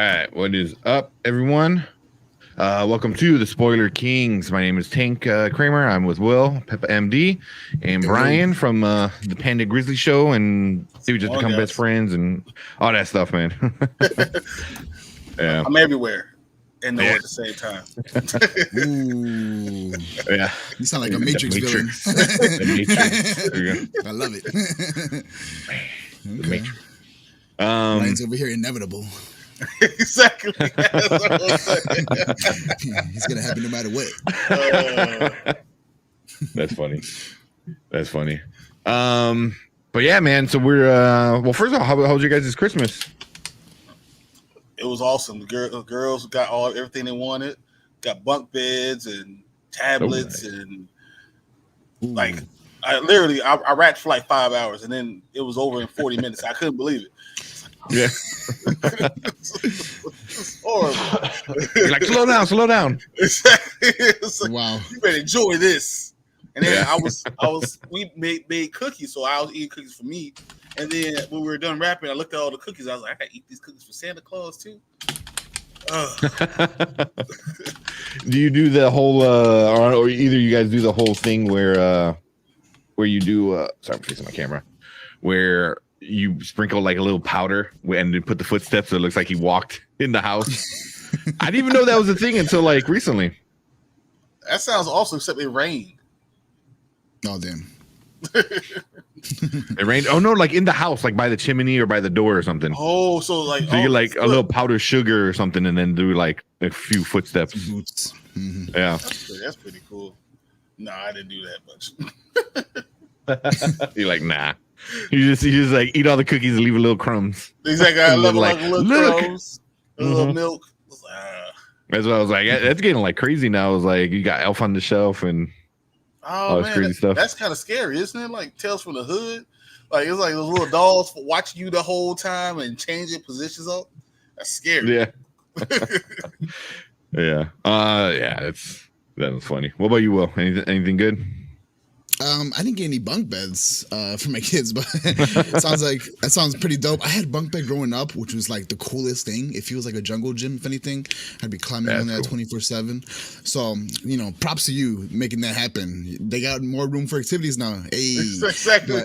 right, what is up, everyone? Welcome to the Spoiler Kings. My name is Tank Kramer. I'm with Will, Peppa MD, and Brian from the Panda Grizzly Show, and we just become best friends and all that stuff, man. Yeah, I'm everywhere and nowhere at the same time. Ooh, yeah, you sound like a Matrix villain. The Matrix. There you go. I love it. The Matrix. Ryan's over here inevitable. Exactly. He's gonna happen no matter what. That's funny. That's funny. But yeah, man. So we're well. First of all, how was your guys' Christmas? It was awesome. The girls got everything they wanted. Got bunk beds and tablets and like I rapped for like 5 hours and then it was over in 40 minutes. I couldn't believe it. Yeah. It's horrible. You're like, slow down. Like, wow. You better enjoy this. And then we made cookies, so I was eating cookies for me. And then when we were done rapping, I looked at all the cookies. I was like, I gotta eat these cookies for Santa Claus too. Do you do the whole or either you guys do the whole thing where you do sorry, I'm facing my camera, where you sprinkle like a little powder and then put the footsteps so it looks like he walked in the house? I didn't even know that was a thing until like recently. That sounds awesome, except it rained. Oh damn. It rained. Oh no, like in the house, like by the chimney or by the door or something. Oh, so you get like a little powdered sugar or something and then do like a few footsteps. Boots. Mm-hmm. Yeah. That's pretty cool. No, I didn't do that much. You're like, nah. You just like eat all the cookies and leave a little crumbs. Exactly. I love like little crumbs, a little milk. That's what I was like. That's getting like crazy now. I was like, you got Elf on the Shelf and all this crazy stuff. That's kind of scary, isn't it? Like Tales from the Hood. Like it's like those little dolls watching you the whole time and changing positions up. That's scary. Yeah. Yeah. That was funny. What about you, Will? Anything good? I didn't get any bunk beds for my kids, but that sounds pretty dope. I had bunk bed growing up, which was like the coolest thing. It feels like a jungle gym, if anything. I'd be climbing on that 24/7. So, props to you making that happen. They got more room for activities now. Hey, exactly.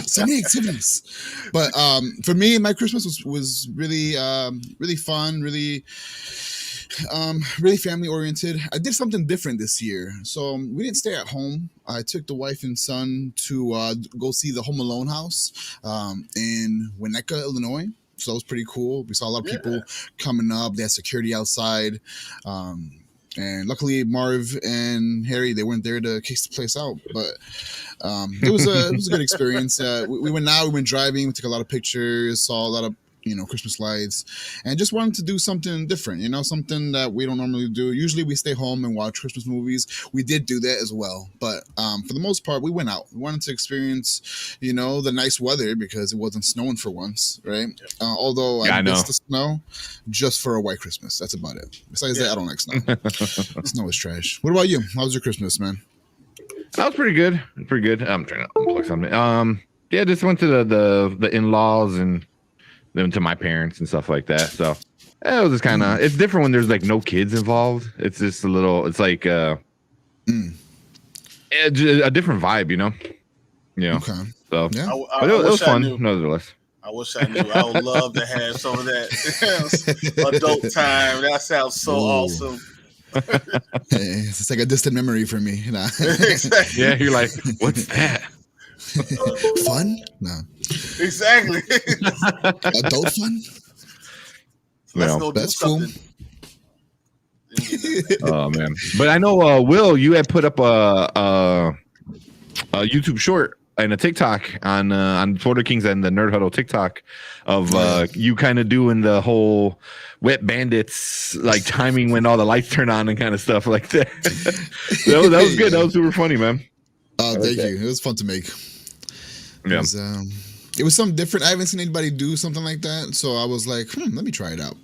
So many activities. But for me, my Christmas was really, really fun, really family oriented. I did something different this year. So we didn't stay at home. I took the wife and son to go see the Home Alone house in Winnetka, Illinois. So that was pretty cool. We saw a lot of people coming up. They had security outside. And luckily Marv and Harry, they weren't there to kick the place out. But it was a good experience. We went driving. We took a lot of pictures, saw a lot of Christmas lights, and just wanted to do something different, something that we don't normally do. Usually we stay home and watch Christmas movies. We did do that as well, but for the most part, we went out. We wanted to experience, the nice weather because it wasn't snowing for once, right? Although I miss the snow just for a white Christmas. That's about it. Besides that, I don't like snow. Snow is trash. What about you? How was your Christmas, man? That was pretty good. Pretty good. I'm trying to unplug something. Yeah, just went to the in-laws and them to my parents and stuff like that. So it was just kind of, it's different when there's like no kids involved. It's just it's like a different vibe, Okay. So yeah, but it was fun nonetheless. I wish I knew. I would love to have some of that adult time. That sounds so awesome. It's like a distant memory for me. Exactly. Yeah, you're like, what's that? Fun? No. Exactly. Adult fun? Let's go do that's something. Cool. Oh man! But I know, Will, you had put up a YouTube short and a TikTok on Spoiler Kings and the Nerd Huddle TikTok of you kind of doing the whole Wet Bandits like timing when all the lights turn on and kind of stuff like that. that was good. That was super funny, man. Thank you. It was fun to make. Yeah. It was something different. I haven't seen anybody do something like that, so I was like, let me try it out.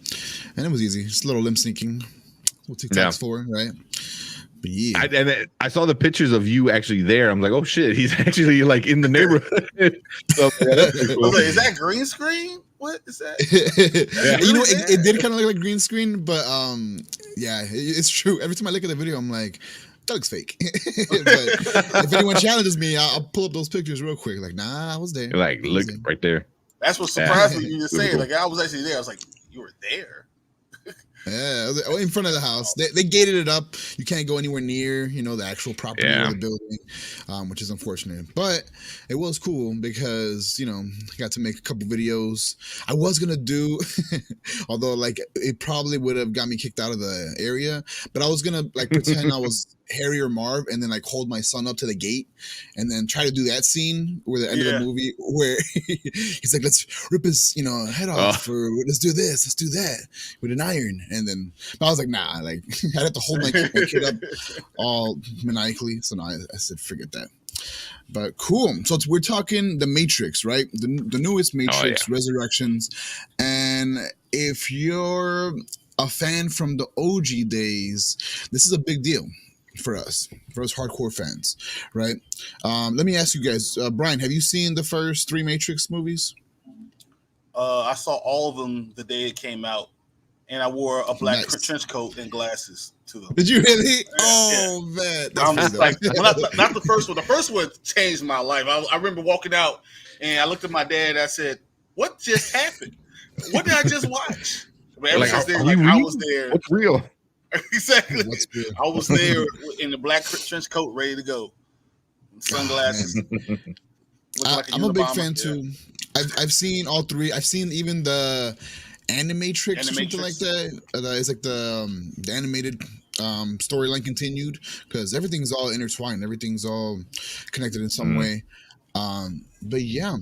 And it was easy. Just a little lip syncing. What TikTok's for, right? But yeah, I saw the pictures of you actually there. I'm like, oh shit, he's actually like in the neighborhood. So, yeah, that's pretty I cool. was like, is that green screen? What is that? you know, really it did kind of look like green screen, but yeah, it's true. Every time I look at the video, I'm like, that looks fake. But if anyone challenges me, I'll pull up those pictures real quick. Like, nah, I was there. Like, look right there. That's what surprised me. Yeah. You just saying, like, I was actually there. I was like, you were there. Yeah, in front of the house. They gated it up. You can't go anywhere near, the actual property of the building, which is unfortunate. But it was cool because, I got to make a couple videos. I was going to do, although, like, it probably would have got me kicked out of the area, but I was going to, like, pretend I was Harry or Marv and then, like, hold my son up to the gate and then try to do that scene where the end of the movie where he's like, let's rip his, head off or let's do this, let's do that with an iron. And then I was like, nah, like I'd have to hold my kid up all maniacally. So no, I said, forget that. But cool. So we're talking The Matrix, right? The newest Matrix Resurrections. And if you're a fan from the OG days, this is a big deal for us hardcore fans, right? Let me ask you guys, Brian, have you seen the first 3 Matrix movies? I saw all of them the day it came out. And I wore a black trench coat and glasses to them. Did you really? Oh, man. I'm just like, not the first one. The first one changed my life. I remember walking out and I looked at my dad and I said, what just happened? What did I just watch? But ever since then, I was there. What's real? Exactly. I was there in the black trench coat, ready to go. Sunglasses. I'm a big fan too. I've seen all 3. I've seen even the Animatrix or something like that. It's like the animated storyline continued because everything's all intertwined. Everything's all connected in some way. But yeah,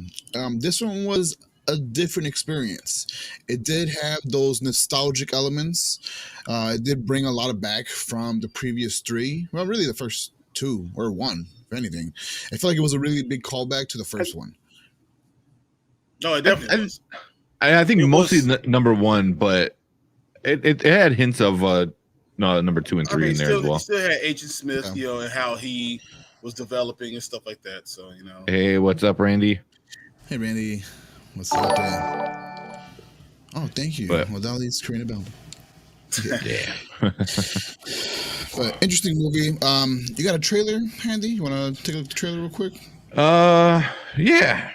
this one was a different experience. It did have those nostalgic elements. It did bring a lot of back from the previous 3. Well, really the first 2 or 1, if anything. I feel like it was a really big callback to the first one. No, it definitely was. I think mostly number 1, but it had hints of number 2 and 3 in there as well. It still had Agent Smith, and how he was developing and stuff like that. So Hey, what's up, Randy? Hey, Randy, what's up? Oh, thank you. Modality's creating a bell. Yeah. But interesting movie. You got a trailer handy? You want to take a look at the trailer real quick? Yeah.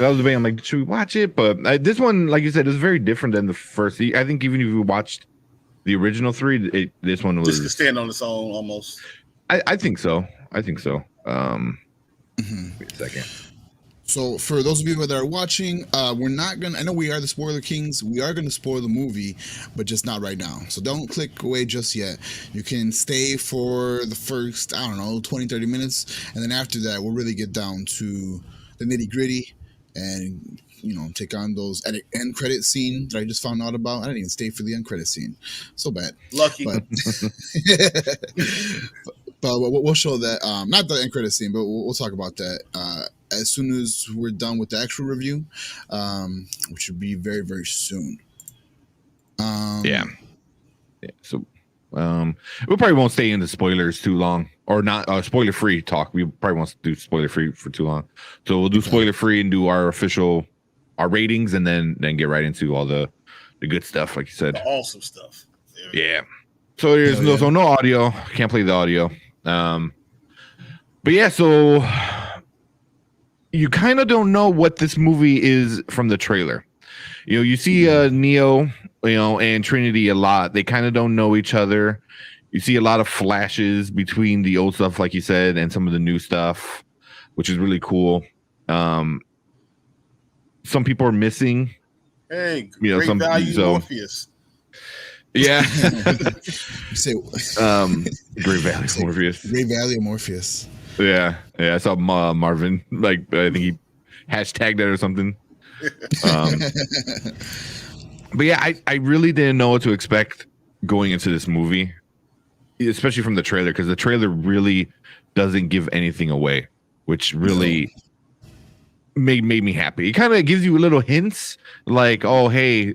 I was debating, I'm like, should we watch it? But this one, like you said, is very different than the first. I think even if you watched the original 3, this one was just to stand on its own almost. I think so. Wait a second. So for those of you that are watching, we're not gonna. I know we are the spoiler kings. We are gonna spoil the movie, but just not right now. So don't click away just yet. You can stay for the first, 20, 30 minutes, and then after that, we'll really get down to the nitty gritty and take on those end credit scene that I just found out about. I didn't even stay for the end credit scene. So bad. Lucky. But we'll show that. Not the end credit scene, but we'll talk about that as soon as we're done with the actual review, which should be very, very soon. Yeah. So we probably won't stay into spoilers too long, or not spoiler free talk. We probably won't do spoiler free for too long. So we'll do spoiler free and do our ratings, and then get right into all the good stuff, like you said. The awesome stuff. Yeah. So there's no audio. Can't play the audio. But yeah, so you kind of don't know what this movie is from the trailer. You see Neo, and Trinity a lot. They kind of don't know each other. You see a lot of flashes between the old stuff, like you said, and some of the new stuff, which is really cool. Some people are missing. Hey, great value Morpheus. Yeah. Say, Great Value Morpheus. Great Value Morpheus. Yeah. I saw Marvin. Like, I think he hashtagged that or something. But yeah, I really didn't know what to expect going into this movie, especially from the trailer, because the trailer really doesn't give anything away, which really made me happy. It kind of gives you little hints like, oh, hey,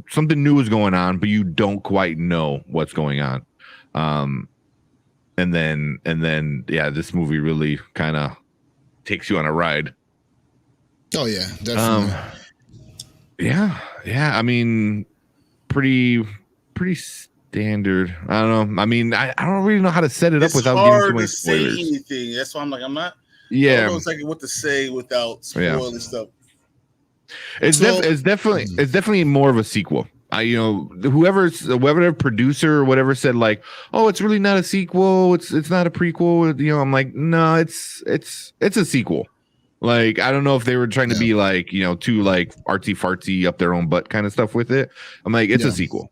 something new is going on, but you don't quite know what's going on. Um, and then yeah, this movie really kind of takes you on a ride. Oh yeah, definitely. Yeah. I mean, pretty standard. I don't know. I mean, I don't really know how to set it up It's without giving too hard many to say spoilers. anything. That's why I'm like, I don't know Yeah, exactly what to say without spoiling stuff. it's So- definitely more of a sequel. Whoever the producer or whatever said like, oh, it's really not a sequel. It's not a prequel. I'm like, no, it's a sequel. Like, I don't know if they were trying to be like, too like artsy fartsy up their own butt kind of stuff with it. I'm like, it's a sequel.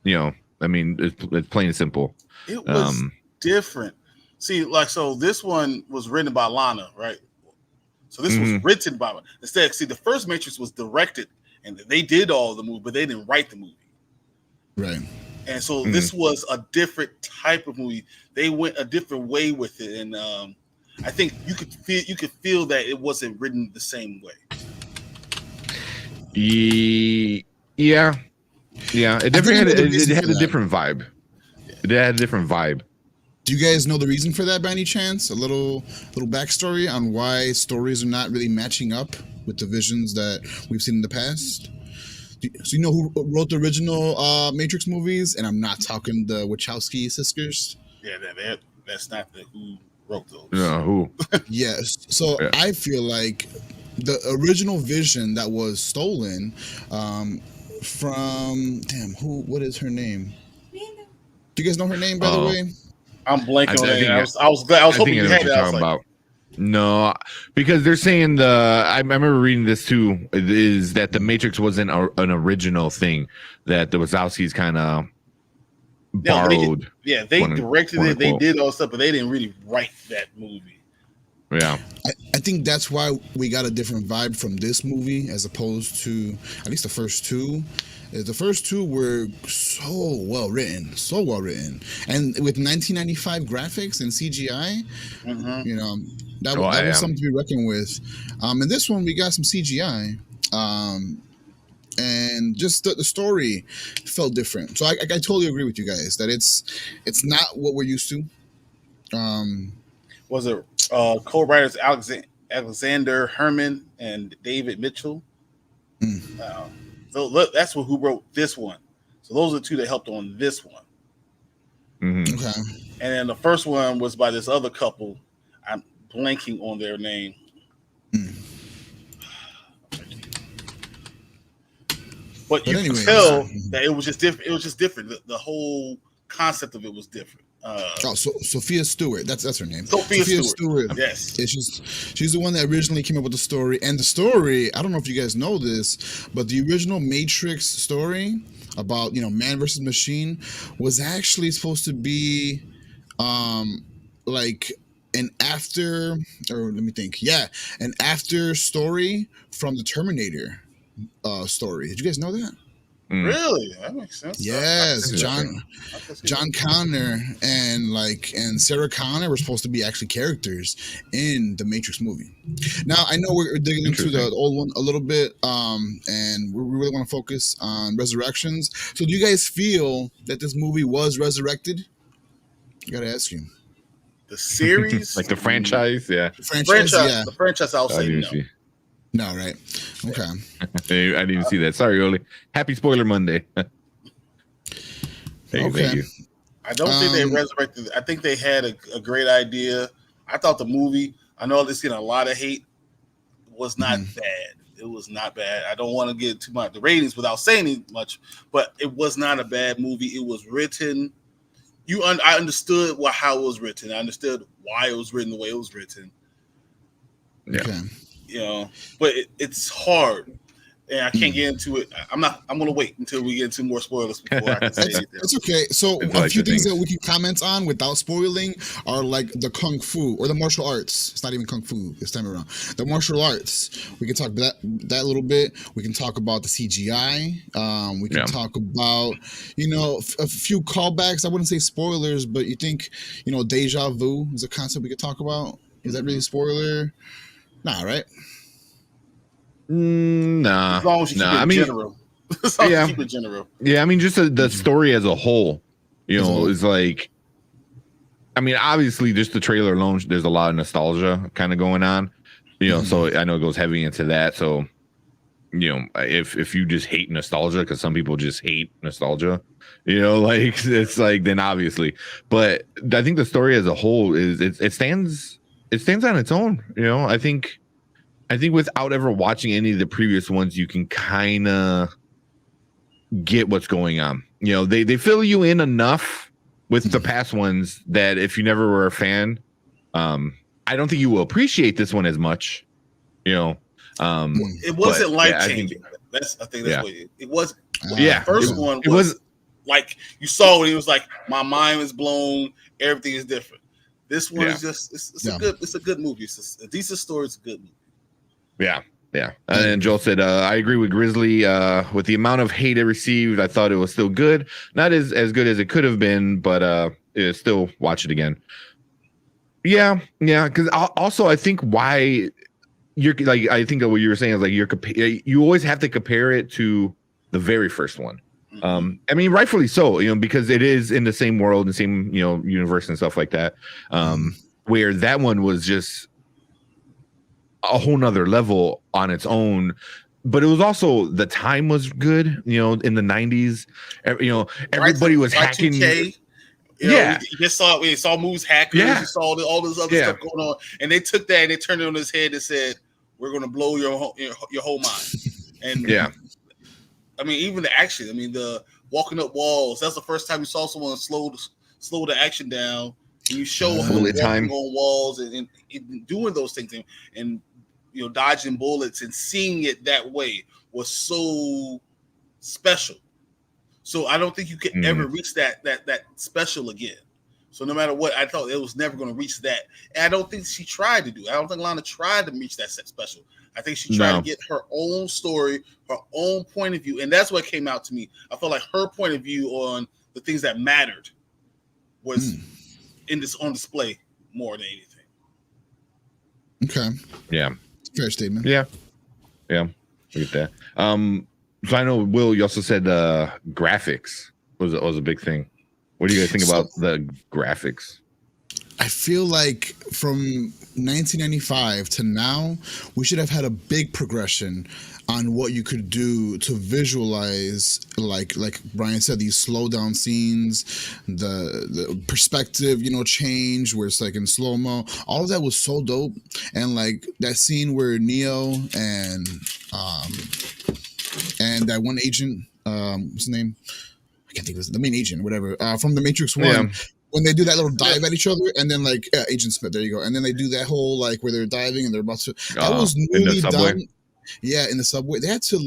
I mean, it's plain and simple. It was different. See, like, so this one was written by Lana, right? So this was written by instead. See, the first Matrix was directed, and they did all the movie, but they didn't write the movie. Right. And so this was a different type of movie. They went a different way with it, and I think you could feel that it wasn't written the same way. Yeah. It definitely had a different vibe. It had a different vibe. Do you guys know the reason for that by any chance? A little backstory on why stories are not really matching up with the visions that we've seen in the past? So you know who wrote the original Matrix movies? And I'm not talking the Wachowski sisters. Yeah, that's not who wrote those. No, who? Yes. So I feel like the original vision that was stolen from what is her name? Do you guys know her name, by the way? I'm blanking on it. I was hoping you had it. I was like, no, because they're saying I remember reading this too, is that the Matrix wasn't an original thing, that the Wazowskis kind of borrowed. They directed it, they did all stuff, but they didn't really write that movie. Yeah. I think that's why we got a different vibe from this movie as opposed to at least the first two. The first two were so well written, and with 1995 graphics and CGI, that was something to be reckoned with. And this one we got some CGI, and just the story felt different. So I totally agree with you guys that it's not what we're used to. Was it co-writers Alexander Herman and David Mitchell? So look, that's who wrote this one. So those are the two that helped on this one. Okay. And then the first one was by this other couple. I'm blanking on their name. But you can tell that it was just different. It was just different. The whole concept of it was different. So Sophia Stewart, that's her name. Sophia Stewart. Yes. She's the one that originally came up with the story. And the story, I don't know if you guys know this, but the original Matrix story about, man versus machine was actually supposed to be like an after story from the Terminator story. Did you guys know that? Really? That makes sense. Yes, John Connor and Sarah Connor were supposed to be actually characters in the Matrix movie. Now I know we're digging into the old one a little bit, and we really want to focus on resurrections. So do you guys feel that this movie was resurrected? I gotta ask you. The series, like the franchise, yeah. The franchise. I'll say no. No, right? Okay. I didn't even see that. Sorry, Oli. Happy Spoiler Monday. Thank you. I don't think they resurrected. I think they had a great idea. I thought the movie, I know this getting a lot of hate, was not bad. It was not bad. I don't want to get too much the ratings without saying much, but it was not a bad movie. It was written. I understood how it was written. I understood why it was written the way it was written. Yeah. Okay. But it's hard, and I can't get into it. I'm going to wait until we get into more spoilers before I can say anything. It's okay. So a few things that we can comment on without spoiling are like the kung fu or the martial arts. It's not even kung fu this time around. The martial arts. We can talk about that a little bit. We can talk about the CGI. We can talk about a few callbacks. I wouldn't say spoilers, but you think deja vu is a concept we could talk about. Is that really a spoiler? Nah, right? Nah. As long as you keep it general. Keep it general. Yeah, I mean, just the story as a whole, is like, I mean, obviously, just the trailer alone, there's a lot of nostalgia kind of going on, so I know it goes heavy into that. So, if you just hate nostalgia, because some people just hate nostalgia, like it's like, then obviously, but I think the story as a whole it stands on its own. I think without ever watching any of the previous ones, you can kind of get what's going on. They fill you in enough with the past ones that if you never were a fan, I don't think you will appreciate this one as much. It wasn't life changing. I think that's what it was. Yeah, the first one was like you saw it. It was like my mind was blown. Everything is different. This one is just it's a good movie. It's a decent story. It's a good movie. Yeah. And then Joel said, I agree with Grizzly. With the amount of hate it received, I thought it was still good. Not as good as it could have been, but still watch it again. Yeah. Because also I think why you're like, I think what you were saying is like you always have to compare it to the very first one. I mean, rightfully so, because it is in the same world and same, universe and stuff like that. Where that one was just a whole nother level on its own, but it was also, the time was good, in the 90s, everybody was hacking. We saw moves hackers. We saw all this other stuff going on, and they took that and they turned it on his head and said, "We're going to blow your whole mind." And I mean, even the action. I mean, the walking up walls. That's the first time you saw someone slow the action down. And you show him walking on walls and doing those things and dodging bullets and seeing it that way was so special. So I don't think you can ever reach that special again. So no matter what, I thought it was never going to reach that. And I don't think she tried to do it. I don't think Lana tried to reach that set special. I think she tried to get her own story, her own point of view. And that's what came out to me. I felt like her point of view on the things that mattered was on display more than anything. Okay. Yeah. Fair statement. Yeah. Look at that. So I know, Will, you also said graphics was a big thing. What do you guys think about the graphics? I feel like from 1995 to now, we should have had a big progression on what you could do to visualize, like Brian said, these slow down scenes, the perspective, change where it's like in slow mo. All of that was so dope, and like that scene where Neo and that one agent, what's his name? I can't think of the main agent, whatever, from the Matrix 1. Yeah. When they do that little dive at each other, and then like Agent Smith, there you go, and then they do that whole like where they're diving and they're about to. That was newly done. Yeah, in the subway, they had to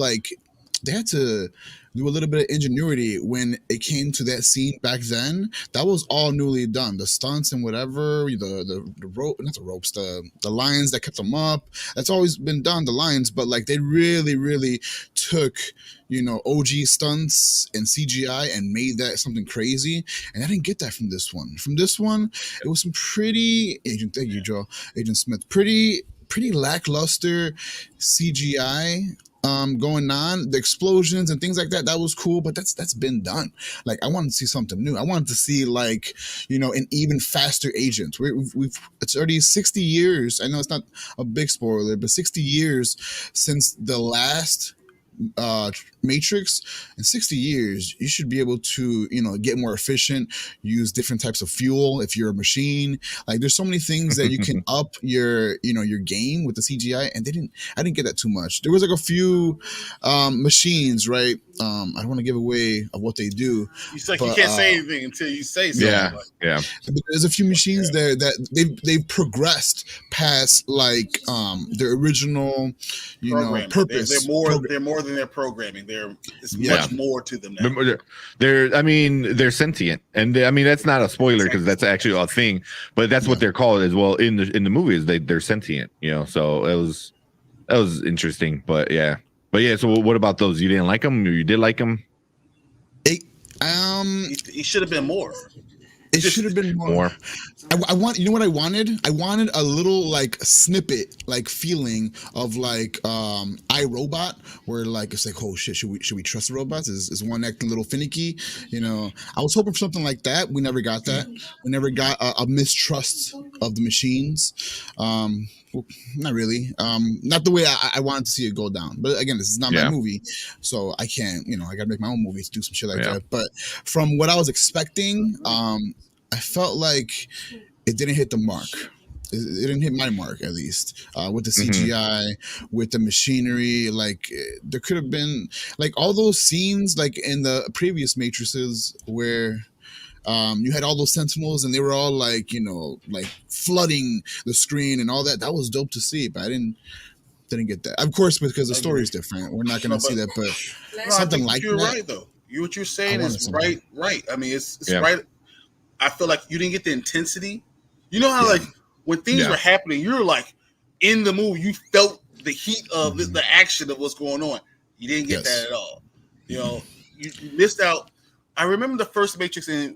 do a little bit of ingenuity when it came to that scene back then. That was all newly done. The stunts and whatever, the rope, not the ropes, the lines that kept them up. That's always been done, the lines, but like they really, really took OG stunts and CGI and made that something crazy. And I didn't get that from this one. From this one, it was some pretty Agent Smith, pretty lackluster CGI going on. The explosions and things like that was cool, but that's been done. Like I wanted to see something new. I wanted to see like an even faster agent. It's already 60 years. I know it's not a big spoiler, but 60 years since the last Matrix. In 60 years, you should be able to get more efficient, use different types of fuel if you're a machine. Like there's so many things that you can up your your game with the CGI, and I didn't get that too much. There was like a few machines, right? I don't want to give away of what they do. You can't say anything until you say something. Yeah. But there's a few machines there that they've progressed past like their original purpose. They're more than their programming. It's much more to them now. They're sentient, and I mean that's not a spoiler because that's actually a thing, but that's what they're called as well in the movies. They're sentient, So that was interesting, but yeah. So what about those? You didn't like them, or you did like them? He should have been more. It should have been more. I want, you know what I wanted? I wanted a little like snippet, like feeling of like iRobot, where like it's like, oh shit, should we trust the robots? Is one acting a little finicky? You know, I was hoping for something like that. We never got that. We never got a mistrust of the machines. Well, not really. Not the way I wanted to see it go down. But again, this is not my movie, so I can't. You know, I got to make my own movie to do some shit like that. But from what I was expecting, I felt like it didn't hit the mark. It didn't hit my mark, at least, with the CGI, with the machinery. Like there could have been like all those scenes, like in the previous Matrices, where you had all those sentinels and they were all like, you know, like flooding the screen and all that. That was dope to see, but I didn't get that. Of course, because the story is different. We're not going to see that, but something like you're that. Right, though. What you're saying is right. I mean, it's right. I feel like you didn't get the intensity. You know how like when things were happening, you're like in the movie. You felt the heat of the action of what's going on. You didn't get that at all. You know, you missed out. I remember the first Matrix, and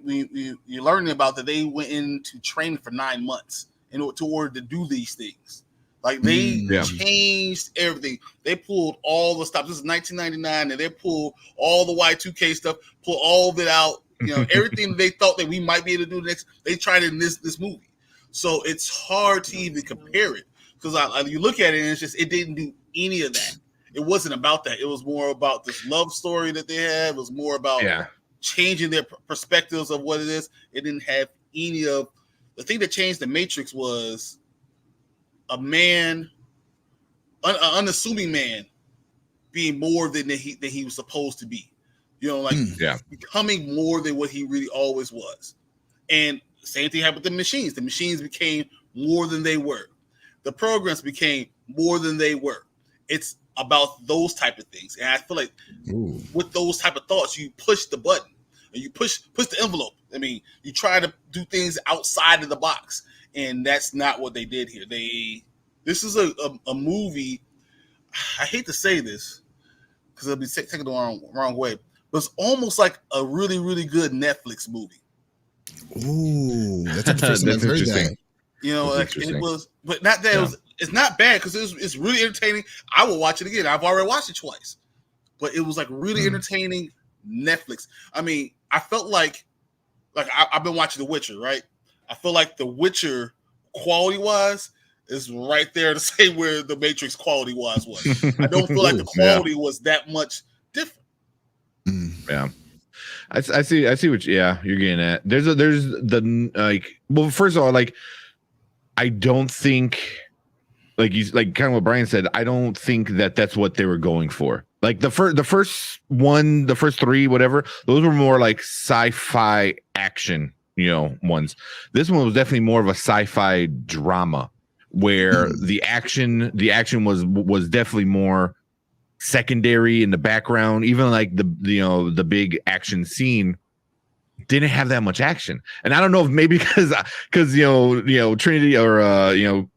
you're learning about that they went into training for 9 months in order to do these things. Like they changed everything. They pulled all the stuff. This is 1999, and they pulled all the Y2K stuff, pulled all of it out. You know, everything they thought that we might be able to do next, they tried it in this movie. So it's hard to even compare it because you look at it and it's just it didn't do any of that. It wasn't about that. It was more about this love story that they had. It was more about changing their perspectives of what it is. It didn't have any of the thing that changed the Matrix was a man, an unassuming man, being more than he was supposed to be. You know, like becoming more than what he really always was. And same thing happened with the machines. The machines became more than they were. The programs became more than they were. It's about those type of things. And I feel like with those type of thoughts, you push the button and you push the envelope. I mean, you try to do things outside of the box. And that's not what they did here. This is a movie. I hate to say this because it'll be taken the wrong way. But it's almost like a really, really good Netflix movie. Ooh, that's the first time I've heard that. You know, like it was, but not that it's not bad because it's really entertaining. I will watch it again. I've already watched it twice, but it was like really entertaining Netflix. I mean, I felt like I've been watching The Witcher, right? I feel like The Witcher quality wise is right there to say where the Matrix quality wise was. I don't feel like the quality was that much different. Yeah. I see what you're getting at. There's the like, well, first of all, like I don't think like kind of what Brian said, I don't think that's what they were going for. Like the first three, whatever, those were more like sci-fi action, you know, ones. This one was definitely more of a sci-fi drama where the action was definitely more secondary in the background. Even like the big action scene didn't have that much action. And I don't know if maybe because you know Trinity or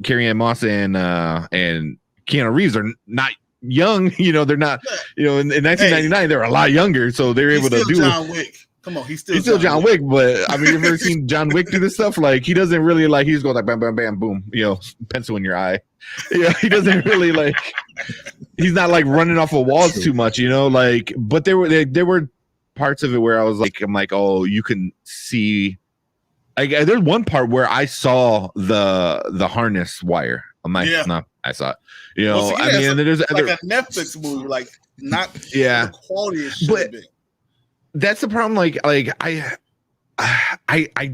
Carrie-Anne Moss and Keanu Reeves are not young. You know, they're not, you know, in 1999 they were a lot younger, so they're able to do John Wick. Come on, he's still John Wick. But I mean, you've ever seen John Wick do this stuff? Like he doesn't really like, he just goes like bam, bam, bam, boom, you know, pencil in your eye. Yeah, he doesn't really like, he's not like running off of walls too much, you know, like, but there were parts of it where I'm like, oh, you can see, like there's one part where I saw the harness wire. I'm like, no, I saw it. You know, I mean, and there's like a Netflix movie, like not the quality it should have been. That's the problem. Like I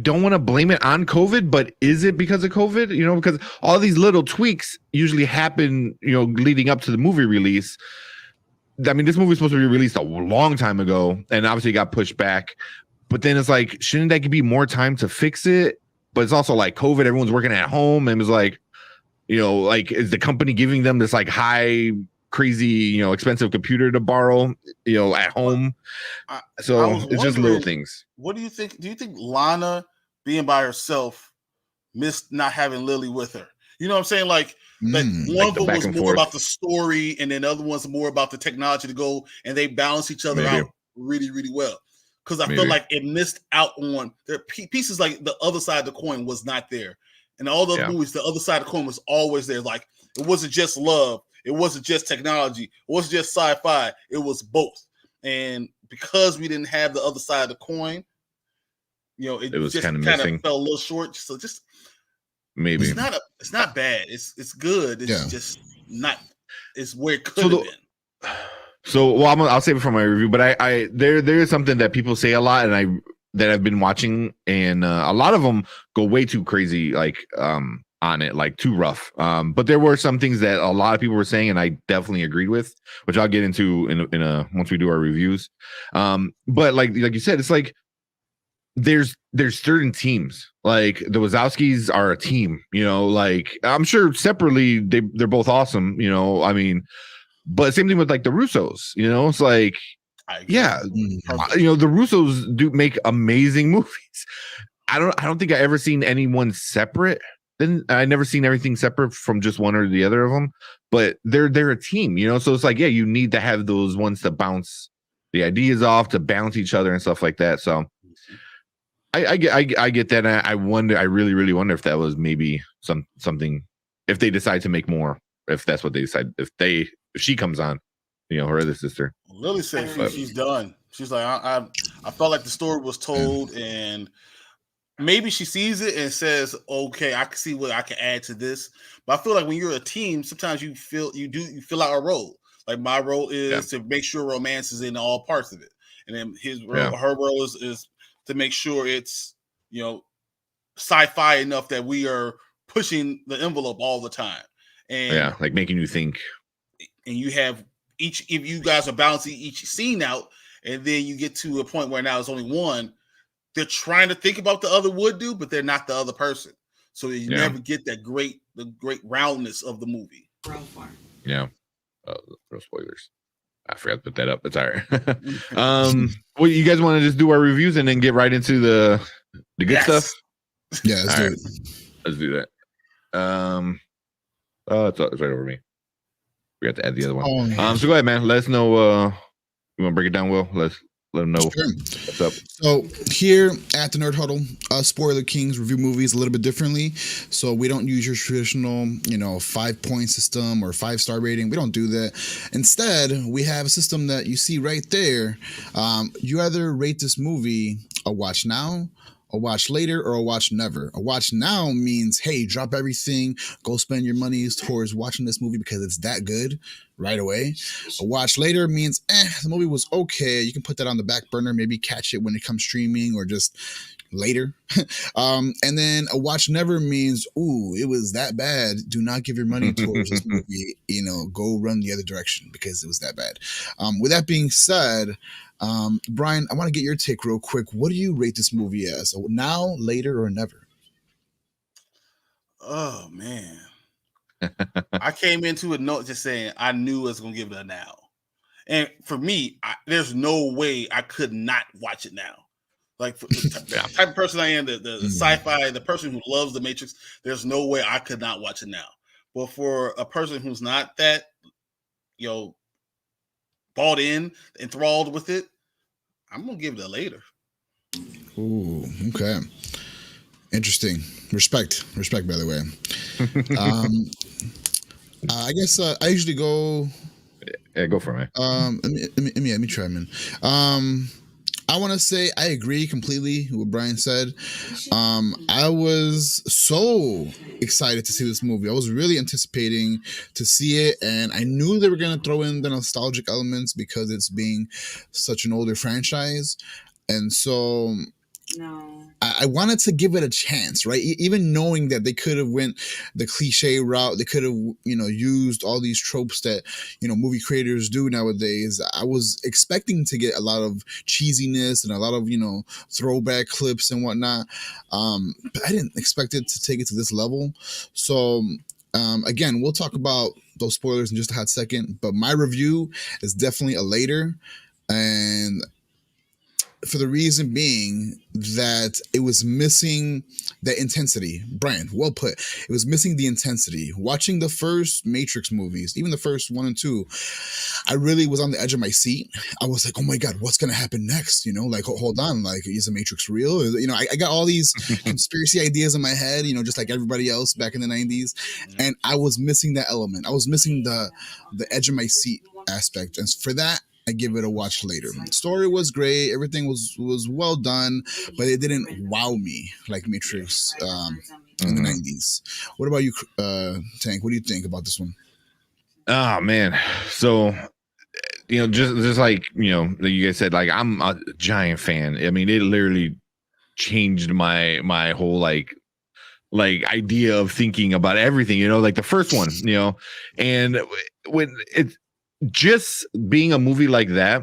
don't want to blame it on COVID, but is it because of COVID? You know, because all these little tweaks usually happen, you know, leading up to the movie release. I mean, this movie was supposed to be released a long time ago, and obviously it got pushed back. But then it's like, shouldn't that be more time to fix it? But it's also like COVID, everyone's working at home, and it's like, you know, like, is the company giving them this like high, crazy, you know, expensive computer to borrow, you know, at home? So it's just little things. What do you think? Do you think Lana being by herself missed not having Lily with her? You know what I'm saying? Like, that one of them was more about the story, and then the other one's more about the technology to go, and they balance each other out really, really well. because I felt Maybe. like it missed out on their pieces. Like the other side of the coin was not there, and all the movies, the other side of the coin was always there. Like it wasn't just love, it wasn't just technology, it wasn't just sci-fi. It was both, and because we didn't have the other side of the coin, it was just kind of fell a little short. So just maybe it's not bad. It's good. It's just not. It's where it could have been. So, well, I'll save it for my review. But there is something that people say a lot, and that I've been watching, and a lot of them go way too crazy, like on it, like too rough. But there were some things that a lot of people were saying, and I definitely agreed with, which I'll get into in a once we do our reviews. But like you said, it's like there's certain teams, like the Wazowskis are a team, like I'm sure separately they're both awesome, I mean, but same thing with like the Russos, it's like, the Russos do make amazing movies. I don't think I ever seen anyone separate. Then I never seen everything separate from just one or the other of them, but they're a team, so it's like, you need to have those ones to bounce the ideas off, to bounce each other and stuff like that. So I get that. I wonder. I really, really wonder if that was maybe something. If they decide to make more, if that's what they decide. If she comes on, her other sister. Lily said she's done. She's like, I felt like the story was told, and maybe she sees it and says, okay, I can see what I can add to this. But I feel like when you're a team, sometimes you fill out a role. Like my role is to make sure romance is in all parts of it, and then her role is to make sure it's, sci-fi enough that we are pushing the envelope all the time. And like making you think. And you have if you guys are balancing each scene out, and then you get to a point where now it's only one, they're trying to think about the other would do, but they're not the other person. So you never get the great roundness of the movie. Yeah. No spoilers. I forgot to put that up. It's all right. Well, you guys want to just do our reviews and then get right into the good stuff? Yeah, let's do it. Let's do that. It's right over me. We have to add the other one. So go ahead, man. Let us know. You want to break it down, Will? Let them know what's up. So here at the Nerd Huddle, Spoiler Kings review movies a little bit differently. So we don't use your traditional, 5-point system or 5-star rating. We don't do that. Instead, we have a system that you see right there. You either rate this movie a watch now, a watch later, or a watch never. A watch now means, hey, drop everything, go spend your money towards watching this movie because it's that good right away. A watch later means, the movie was okay. You can put that on the back burner, maybe catch it when it comes streaming or just later. And then a watch never means, ooh, it was that bad. Do not give your money towards this movie. Go run the other direction because it was that bad. With that being said, Brian, I want to get your take real quick. What do you rate this movie as? Now, later, or never? Oh, man. I came into a note just saying I knew I was going to give it a now. And for me, there's no way I could not watch it now. Like the type of person I am, the sci-fi, the person who loves The Matrix, there's no way I could not watch it now. But for a person who's not that, bought in, enthralled with it, I'm gonna give it a later. Ooh, okay. Interesting. Respect, by the way. I guess I usually go. Yeah, go for it. Let me try, man. I want to say I agree completely with what Brian said. I was so excited to see this movie. I was really anticipating to see it, and I knew they were going to throw in the nostalgic elements because it's being such an older franchise. And so I wanted to give it a chance, right? Even knowing that they could have went the cliche route, they could have, used all these tropes that, movie creators do nowadays. I was expecting to get a lot of cheesiness and a lot of, throwback clips and whatnot. But I didn't expect it to take it to this level. So, again, we'll talk about those spoilers in just a hot second, but my review is definitely a later. And for the reason being that it was missing the intensity. Brian, well put. It was missing the intensity. Watching the first Matrix movies, even the first 1 and 2, I really was on the edge of my seat. I was like, oh my God, what's going to happen next? You know, like, hold on, like, is the Matrix real? You know, I got all these conspiracy ideas in my head, you know, just like everybody else back in the 90s. And I was missing that element. I was missing the edge of my seat aspect. And for that, I give it a watch later. The story was great. Everything was well done, but it didn't wow me like Matrix in the 90s. What about you, Tank? What do you think about this one? Oh man. So, you know, just like, you know, like you guys said, like, I'm a giant fan. I mean, it literally changed my whole like idea of thinking about everything, you know, like the first one, you know, and when it's just being a movie like that,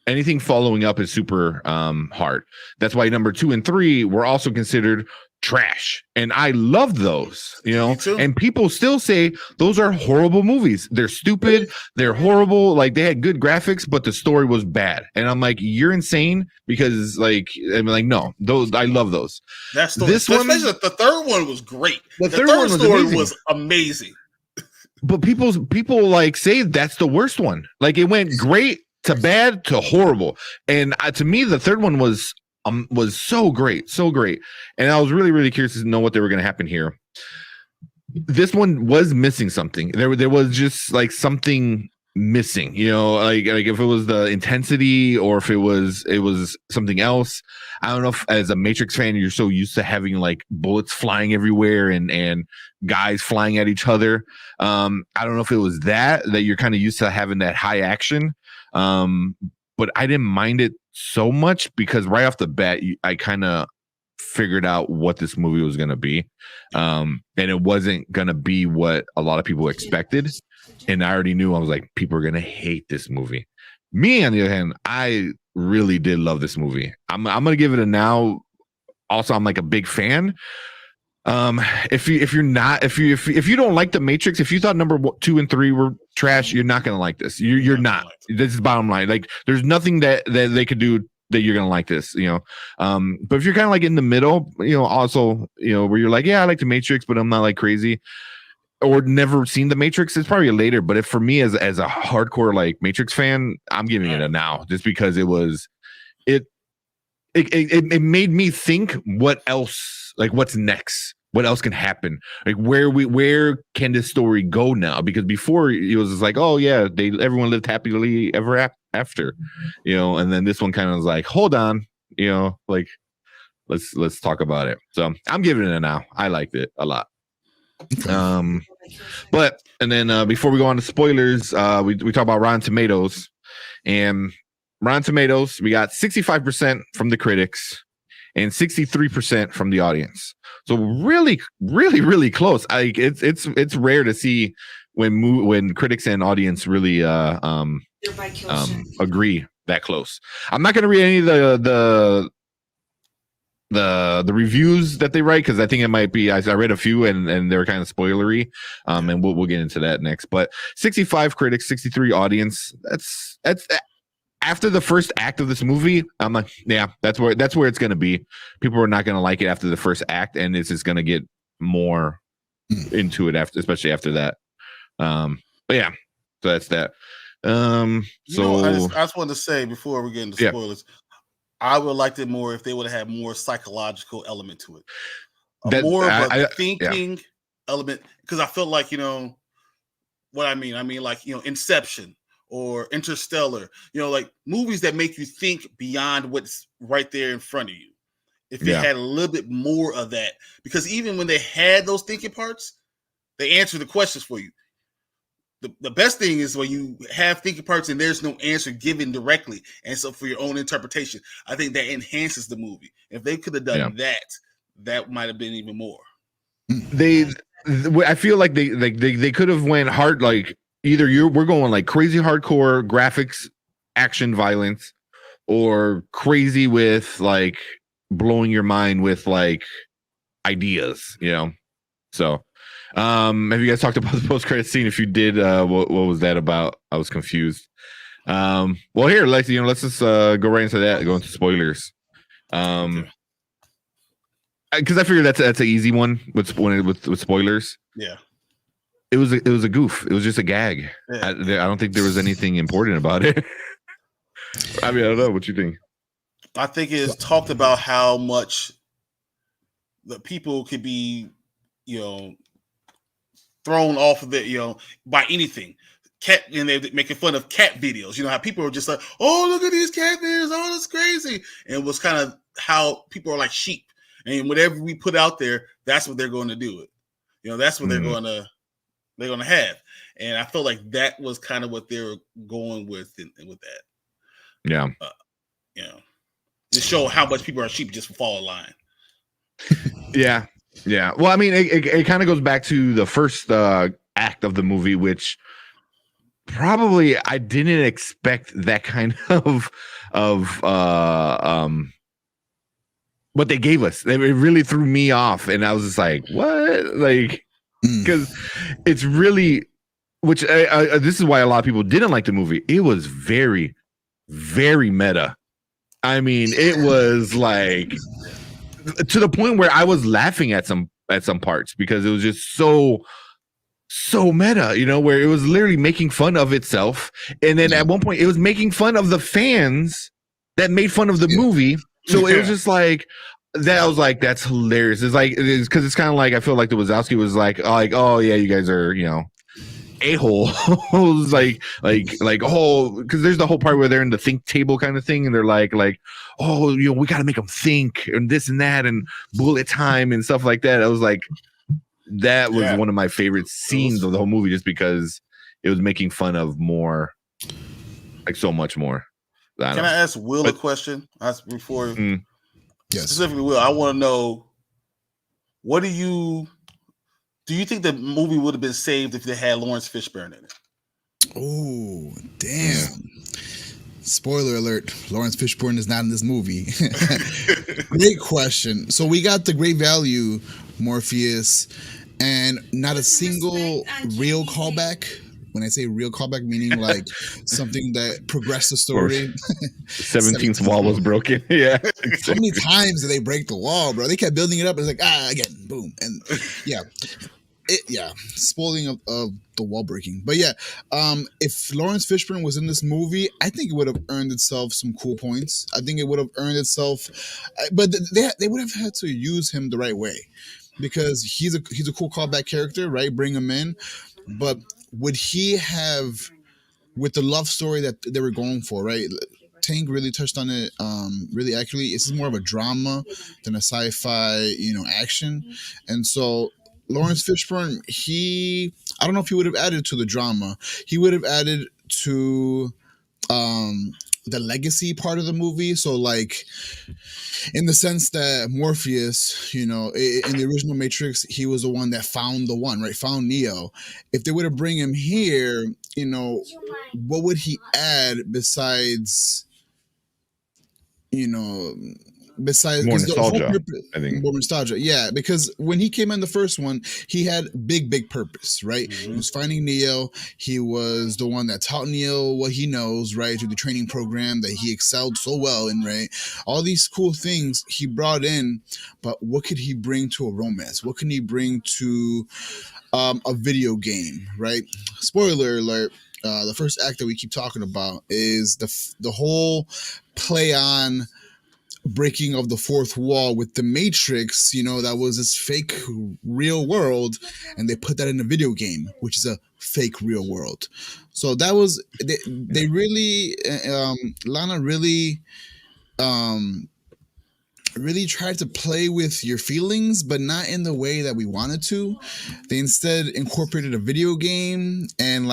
anything following up is super hard. That's why number 2 and 3 were also considered trash, and I loved those, you know. And people still say those are horrible movies. They're stupid, they're horrible, like they had good graphics but the story was bad. And I'm like, you're insane, because like, I'm like, no, those, I love those. That's this one, especially the third one was great. The third one was amazing. But people like say that's the worst one. Like, it went great to bad to horrible, and to me the third one was so great, and I was really curious to know what they were going to happen here. This one was missing something. There was just like something missing, you know, like if it was the intensity or if it was something else. I don't know if as a Matrix fan you're so used to having like bullets flying everywhere and guys flying at each other. I don't know if it was that you're kind of used to having that high action. But I didn't mind it so much because right off the bat, I kind of figured out what this movie was going to be. And it wasn't going to be what a lot of people expected. And I already knew, I was like, people are going to hate this movie. Me, on the other hand, I really did love this movie. I'm going to give it a now. Also, I'm like a big fan. If you don't like the Matrix, if you thought number 2 and 3 were trash, you're not gonna like this. You're not. This is bottom line. Like, there's nothing that they could do that you're gonna like this, you know. But if you're kind of like in the middle, you know, also, you know, where you're like, yeah, I like the Matrix, but I'm not like crazy, or never seen the Matrix, it's probably later. But if for me as a hardcore like Matrix fan, I'm giving it a now, just because it made me think what else, like what's next, what else can happen, like where can this story go now? Because before it was just like, oh yeah, everyone lived happily ever after, you know. And then this one kind of was like, hold on, you know, like let's talk about it. So I'm giving it a now. I liked it a lot. But and then before we go on to spoilers, we talk about Rotten Tomatoes. And Rotten Tomatoes, we got 65% from the critics and 63% from the audience. So really close. Like, it's rare to see when critics and audience really agree that close. I'm not going to read any of the reviews that they write, because I think it might be, I read a few and they're kind of spoilery, and we'll get into that next. But 65 critics, 63 audience. That's after the first act of this movie, I'm like, yeah, that's where it's going to be. People are not going to like it after the first act, and it's just going to get more into it especially after that. But yeah, so that's that. I just wanted to say before we get into spoilers, I would have liked it more if they would have had more psychological element to it, more of a thinking element, because I felt like, you know what I mean. I mean, like, you know, Inception or Interstellar, you know, like movies that make you think beyond what's right there in front of you. If they had a little bit more of that, because even when they had those thinking parts, they answer the questions for you. The best thing is when you have thinking parts and there's no answer given directly, and so for your own interpretation, I think that enhances the movie. If they could have done that might have been even more. I feel like they could have went hard, like either we're going like crazy hardcore graphics, action, violence, or crazy with like blowing your mind with like ideas, you know. So have you guys talked about the post-credit scene? If you did, what was that about? I was confused. Well, here, let's just go right into that. Go into spoilers. Okay. Because I figured that's an easy one with spoilers. Yeah. It was a goof. It was just a gag. Yeah. I don't think there was anything important about it. I mean, I don't know. What you think? I think it's talked about how much the people could be, thrown off of it, by anything. Cat, and they're making fun of cat videos. You know how people are just like, "Oh, look at these cat videos! Oh, that's crazy!" And it was kind of how people are like sheep, and whatever we put out there, that's what they're going to do. That's what they're going to have. And I felt like that was kind of what they were going with with that. Yeah. To show how much people are sheep just for fall in line. Yeah. Well, I mean, it kind of goes back to the first act of the movie, which probably I didn't expect that kind of what they gave us. It really threw me off, and I was just like, what? Like, because it's really, which this is why a lot of people didn't like the movie. It was very, very meta. I mean, it was like to the point where I was laughing at some parts because it was just so meta, where it was literally making fun of itself. And then at one point it was making fun of the fans that made fun of the movie. So it was just like that. I was like, that's hilarious. It's like, because it's kind of like, I feel like the Wazowski was like, oh yeah, you guys are, a-holes. like, oh, because there's the whole part where they're in the think table kind of thing. And they're like, oh, we got to make them think and this and that and bullet time and stuff like that. I was like, that was one of my favorite scenes of the whole movie, just because it was making fun of more, like so much more. Can I ask Will a question? Before specifically, Will, I want to know, what do you think the movie would have been saved if they had Lawrence Fishburne in it? Oh, damn. Spoiler alert, Lawrence Fishburne is not in this movie. Great question. So we got the great value Morpheus, and not a single real callback. When I say real callback, meaning like something that progressed the story. 17th wall was broken. Yeah. How many times did they break the wall, bro? They kept building it up. It's like, again, boom. And spoiling of the wall breaking. But if Lawrence Fishburne was in this movie, I think it would have earned itself some cool points. I think it would have earned itself, but they would have had to use him the right way, because he's a cool callback character, right? Bring him in, but would he have, with the love story that they were going for, right? Tank really touched on it really accurately. This is more of a drama than a sci-fi, action, and so Lawrence Fishburne, I don't know if he would have added to the drama. He would have added to the legacy part of the movie. So, like, in the sense that Morpheus, in the original Matrix, he was the one that found the one, right? Found Neo. If they were to bring him here, what would he add besides, more nostalgia? I think more nostalgia. Yeah, because when he came in the first one, he had big purpose, right? Mm-hmm. He was finding Neo. He was the one that taught Neo what he knows, right, through the training program that he excelled so well in, right? All these cool things he brought in, but what could he bring to a romance? What can he bring to a video game, right? Spoiler alert. The first act that we keep talking about is the whole play on breaking of the fourth wall with the Matrix. That was this fake real world, and they put that in a video game, which is a fake real world. So that was they really Lana really tried to play with your feelings, but not in the way that we wanted to. They instead incorporated a video game, and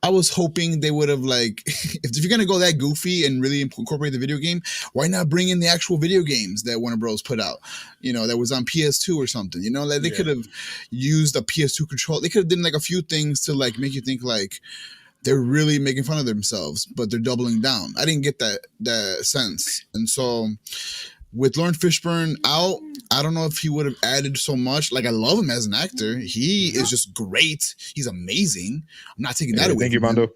I was hoping they would have, if you're going to go that goofy and really incorporate the video game, why not bring in the actual video games that Warner Bros. Put out, that was on PS2 or something, they could have used a PS2 control. They could have done a few things to make you think they're really making fun of themselves, but they're doubling down. I didn't get that sense. And so with Lawrence Fishburne out, I don't know if he would have added so much. I love him as an actor. He is just great. He's amazing. I'm not taking that away. Thank you, Mondo.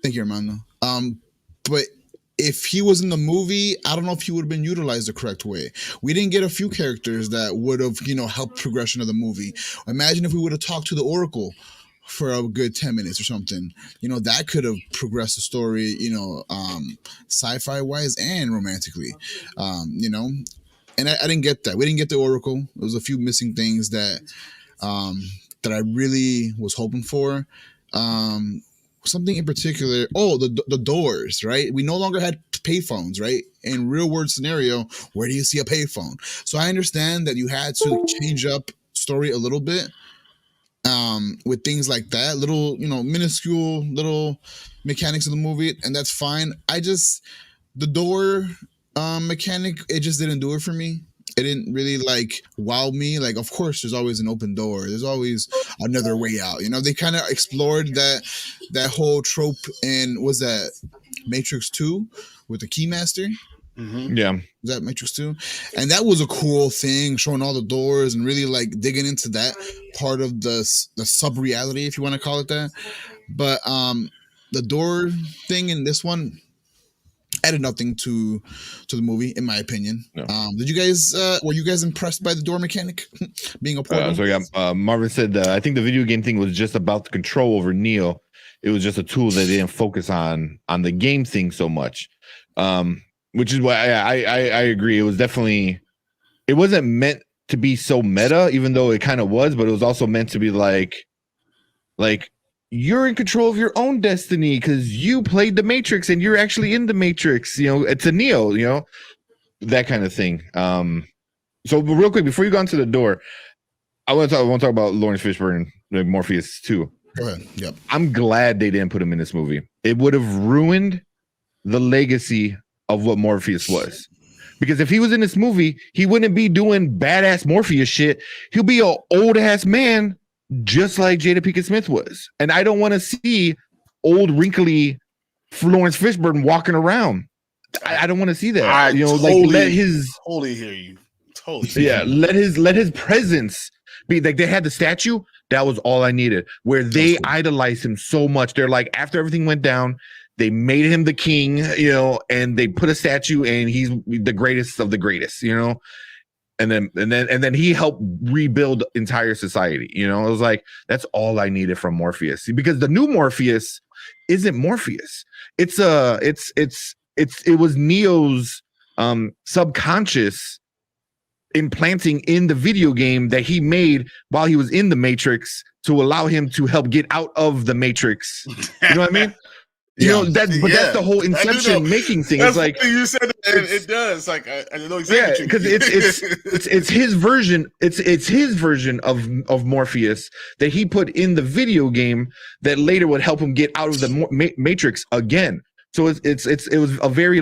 Thank you, Armando. But if he was in the movie, I don't know if he would have been utilized the correct way. We didn't get a few characters that would have, helped progression of the movie. Imagine if we would have talked to the Oracle for a good 10 minutes or something. That could have progressed the story, sci-fi wise and romantically. And I didn't get that. We didn't get the Oracle. There was a few missing things that I really was hoping for. Something in particular. Oh, the doors, right? We no longer had payphones, right? In real world scenario, where do you see a payphone? So I understand that you had to change up story a little bit with things like that, little, minuscule little mechanics of the movie, and that's fine. The door mechanic, it just didn't do it for me. It didn't really wow me. Of course, there's always an open door. There's always another way out. They kind of explored that whole trope in, was that Matrix 2 with the Keymaster? Mm-hmm. Yeah. Was that Matrix 2? And that was a cool thing, showing all the doors and really digging into that part of the sub-reality, if you want to call it that. But the door thing in this one added nothing to the movie, in my opinion. No. Did you guys were you guys impressed by the door mechanic being a portal? So we got Marvin said I think the video game thing was just about the control over Neo. It was just a tool that they didn't focus on the game thing so much, which is why I agree. It was definitely, it wasn't meant to be so meta, even though it kind of was, but it was also meant to be like you're in control of your own destiny because you played the Matrix and you're actually in the Matrix. It's a Neo, that kind of thing. So real quick, before you go into the door, I want to talk about Lawrence Fishburne, like Morpheus too. Go ahead. Yep. I'm glad they didn't put him in this movie. It would have ruined the legacy of what Morpheus was. Because if he was in this movie, he wouldn't be doing badass Morpheus shit. He'll be an old ass man, just like Jada Pinkett Smith was. And I don't want to see old, wrinkly Lawrence Fishburne walking around. I don't want to see that. Let his totally hear you. Totally. Yeah, let his presence be like, they had the statue. That was all I needed. Where they idolized him so much. They're like, after everything went down, they made him the king, and they put a statue, and he's the greatest of the greatest, And then he helped rebuild entire society. It was like, that's all I needed from Morpheus, because the new Morpheus isn't Morpheus. It was Neo's subconscious implanting in the video game that he made while he was in the Matrix to allow him to help get out of the Matrix. You know what I mean? That's the whole Inception making thing. It's like you said it does. Like I know exactly. Because it's his version. It's his version of Morpheus that he put in the video game that later would help him get out of the Matrix again. So it was a very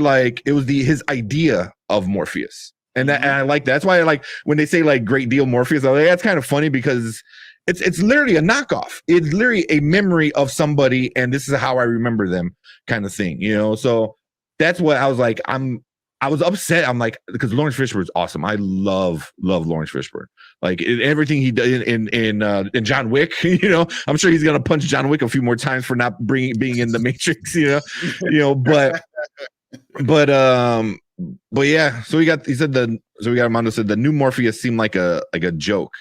it was his idea of Morpheus, and I like that. That's why I like when they say great deal Morpheus. I'm like, that's kind of funny because it's literally a knockoff. It's literally a memory of somebody, and this is how I remember them, kind of thing. So that's what I was like. I was upset. I'm like, because Lawrence Fishburne is awesome. I love Lawrence Fishburne. Everything he does in John Wick. I'm sure he's gonna punch John Wick a few more times for not being in the Matrix. But yeah. So Armando said the new Morpheus seemed like a joke.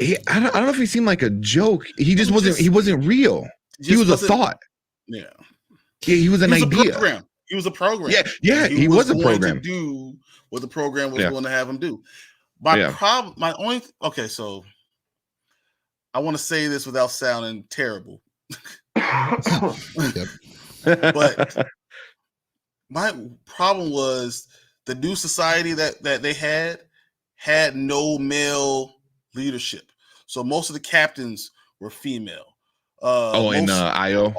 I don't know if he seemed like a joke. He just wasn't. He wasn't real. He was a thought. Yeah. He was an idea. He was a program. Yeah. He was a program. To do what the program was going to have him do. So I want to say this without sounding terrible. But my problem was the new society that they had no male leadership. So most of the captains were female. In IO.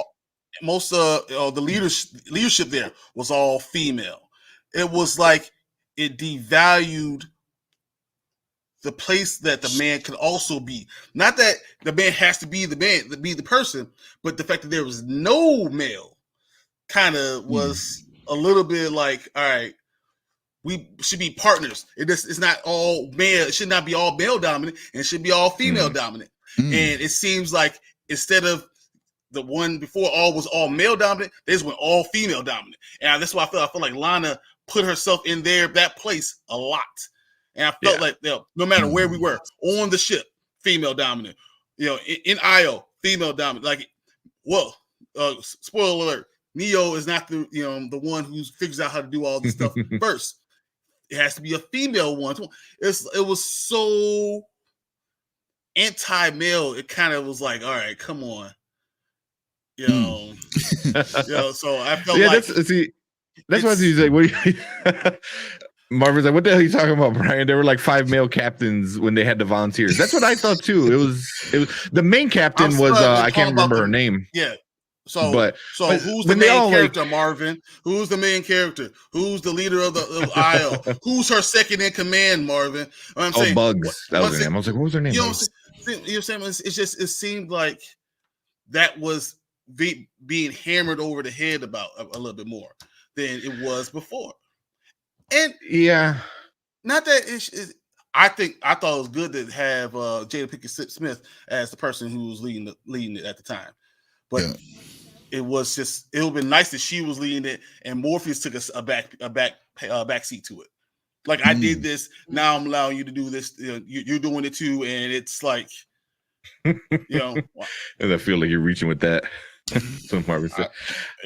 Most of the leadership there was all female. It was like it devalued the place that the man could also be. Not that the man has to be the man, to be the person, but the fact that there was no male kind of was a little bit like, all right, we should be partners. It's not all male. It should not be all male dominant, and it should be all female dominant. And it seems like instead of the one before all was all male dominant. They just went all female dominant, and that's why I feel like Lana put herself in that place a lot, and I felt like no matter where we were on the ship, female dominant. In IO, female dominant. Like, well, spoiler alert: Neo is not the one who figures out how to do all this stuff first. It has to be a female one. It was so anti-male. It kind of was like, all right, come on. So I felt like that's why he's like, what do you Marvin's like, what the hell are you talking about, Brian? There were like 5 male captains when they had the volunteers. That's what I thought too. It was the main captain was I can't remember her name. Yeah. So but who's the main character, Marvin? Who's the main character? Who's the leader of the IO? Who's her second in command, Marvin? I'm saying, Bugs. That was her name. I was like, what was her name? You know what I'm saying? It seemed like that was being hammered over the head about a little bit more than it was before. And not that I thought it was good to have Jada Pinkett Smith as the person who was leading it at the time, but it was just it would have been nice that she was leading it and Morpheus took a back seat to it. Like, I did this, now I'm allowing you to do this. You're doing it too, and it's like, and I feel like you're reaching with that. So Marvin said,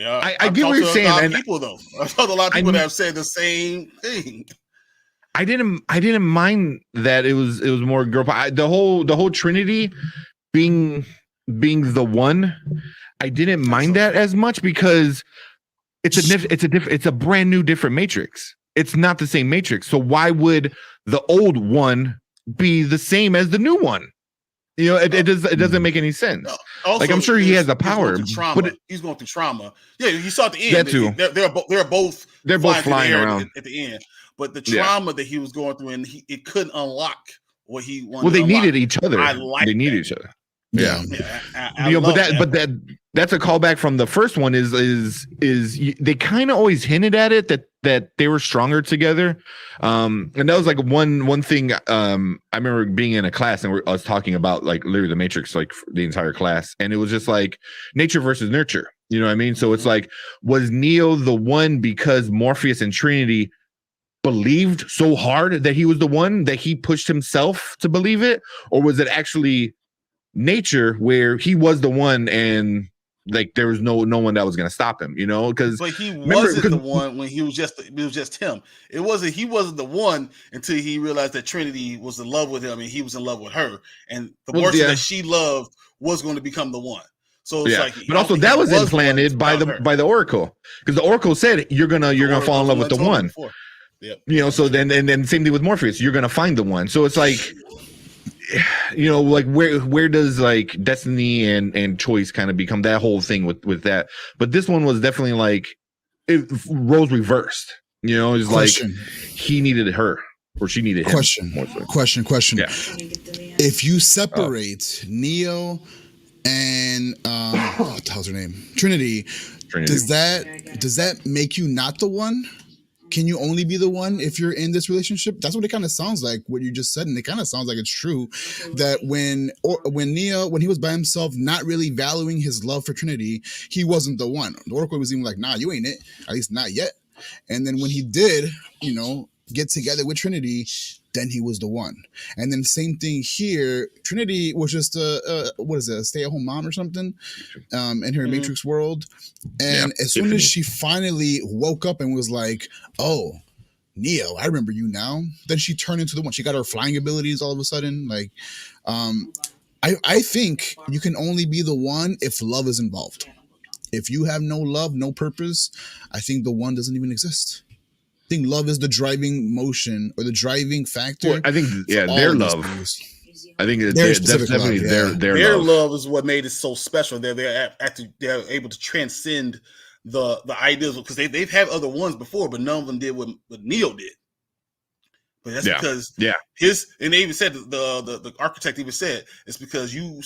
I get what you're saying. I've talked to a lot of people that have said the same thing. I didn't mind that it was more girl power. The whole Trinity being the one, I didn't mind that as much because it's a brand new different Matrix. It's not the same Matrix. So why would the old one be the same as the new one? It doesn't make any sense. Also, like, I'm sure he has the power, but he's going through trauma. Yeah, you saw at the end. That too. They're both flying around at the end. But the trauma that he was going through, and it couldn't unlock what he wanted. Well, they to needed each other. They needed each other. Yeah. That's a callback from the first one. Is they kind of always hinted at it that they were stronger together, and that was like one thing. I remember being in a class and I was talking about like literally the Matrix, like the entire class, and it was just like nature versus nurture. You know what I mean? So it's like, was Neo the one because Morpheus and Trinity believed so hard that he was the one that he pushed himself to believe it, or was it actually nature where he was the one and like there was no one that was going to stop him, because but he wasn't the one when it was just him. He wasn't the one until he realized that Trinity was in love with him and he was in love with her, and the person that she loved was going to become the one. So it's like, but also that was implanted by the Oracle, because the Oracle said you're gonna fall in love with the one. Yep. So then same thing with Morpheus, you're gonna find the one. So it's like, like where does like destiny and choice kind of become that whole thing with that? But this one was definitely like roles reversed. It's like he needed her or she needed him. Question. Yeah. If you separate Neo and what the hell's her name? Trinity. Does that make you not the one? Can you only be the one if you're in this relationship? That's what it kind of sounds like, what you just said. And it kind of sounds like it's true that when Neo, when he was by himself, not really valuing his love for Trinity, he wasn't the one. The Oracle was even like, nah, you ain't it. At least not yet. And then when he did, get together with Trinity, then he was the one. And then same thing here. Trinity was just a stay-at-home mom or something in her Matrix world. And as soon as she finally woke up and was like, oh, Neo, I remember you now. Then she turned into the one. She got her flying abilities all of a sudden. Like, I think you can only be the one if love is involved. If you have no love, no purpose, I think the one doesn't even exist. I think love is the driving motion or the driving factor. Well, I think their love. I think that's definitely their love is what made it so special. They're able to transcend the ideas, because they've had other ones before, but none of them did what Neo did. But that's because and they even said the architect even said it's because you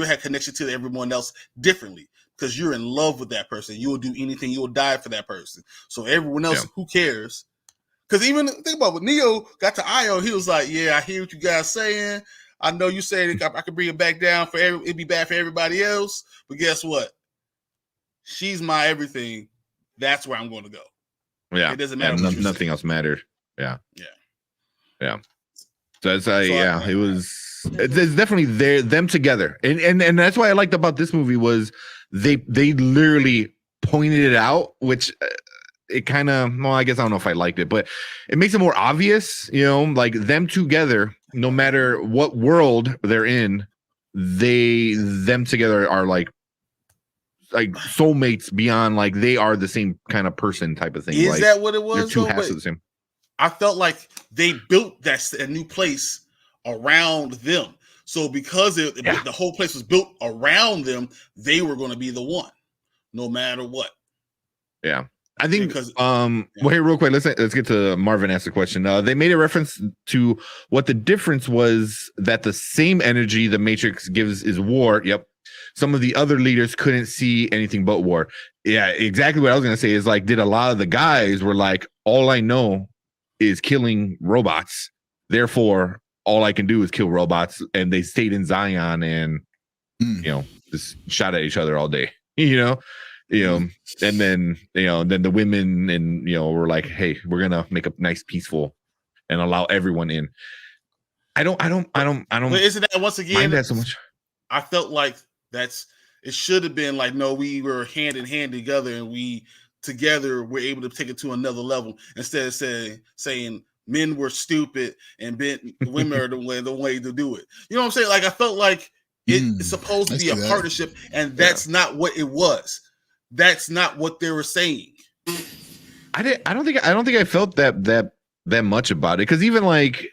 had connection to everyone else differently. Because you're in love with that person. You will do anything. You will die for that person. So everyone else, who cares? Because even think about when Neo got to Io, he was like, yeah, I hear what you guys saying. I know you said I could bring it back down it'd be bad for everybody else, but guess what? She's my everything. That's where I'm going to go. Yeah, it doesn't matter. What nothing else mattered. Yeah. So it's it was. It's definitely them together, and that's why I liked about this movie was they literally pointed it out, which it kind of, well, I guess I don't know if I liked it, but it makes it more obvious, like them together, no matter what world they're in, them together are like soulmates beyond, like they are the same kind of person type of thing. Is like, that what it was? They're two halves of the same. I felt like they built a new place around them. So because the whole place was built around them, they were going to be the one, no matter what. Yeah. I think well, here real quick, let's get to Marvin asked the question. They made a reference to what the difference was, that the same energy the Matrix gives is war. Yep. Some of the other leaders couldn't see anything but war. Yeah, exactly what I was gonna say is, like, did a lot of the guys were like, all I know is killing robots, therefore all I can do is kill robots, and they stayed in Zion and just shot at each other all day. And then then the women and were like, hey, we're gonna make a nice peaceful and allow everyone in. I don't but isn't that once again mind that so much? I felt like it should have been like, no, we were hand in hand together, and we together were able to take it to another level, instead of saying men were stupid and women are the way to do it. You know what I'm saying? Like, I felt like it's supposed to be a partnership, and that's not what it was. That's not what they were saying. I don't think I felt that much about it, because even like,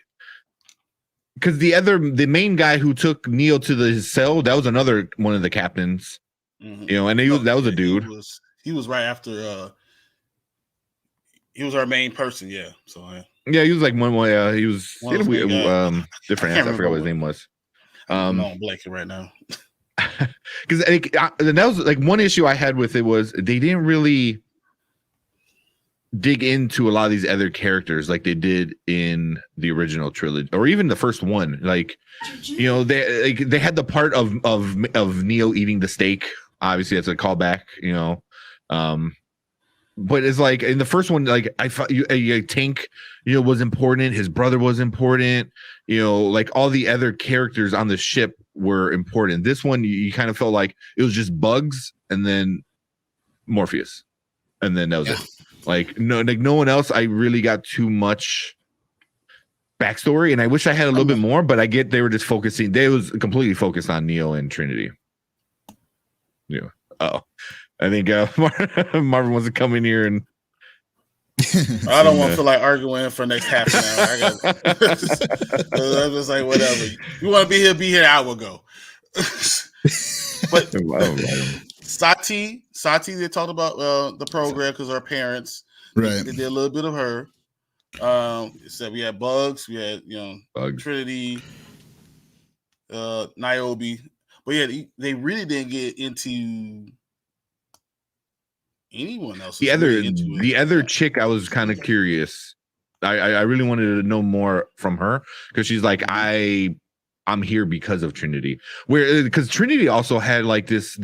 because the main guy who took Neo to his cell, that was another one of the captains. And that was a dude. He was right after. He was our main person. Yeah. So yeah, he was like one way. He was different. I forgot what his name was. I'm blanking right now. Because that was like one issue I had with it, was they didn't really dig into a lot of these other characters like they did in the original trilogy, or even the first one. Like, they had the part of Neo eating the steak. Obviously, that's a callback. But it's like in the first one, like I thought Tank, was important. His brother was important. Like all the other characters on the ship were important. This one, you kind of felt like it was just Bugs and then Morpheus, and then that was it. Like no one else. I really got too much backstory, and I wish I had a little bit more. But I get they were just focusing. They was completely focused on Neo and Trinity. Yeah. I think Marvin wants to come in here and. I don't want to feel like arguing for the next half an hour. I'm just like, whatever. You want to be here, I will go. But Sati, they talked about the program because our parents, right? They did a little bit of her. Said we had Bugs, we had Bugs. Trinity, Niobe, but yeah, they really didn't get into anyone else. The other chick, I was kind of curious. I really wanted to know more from her, because she's like, I'm here because of Trinity. Because Trinity also had like this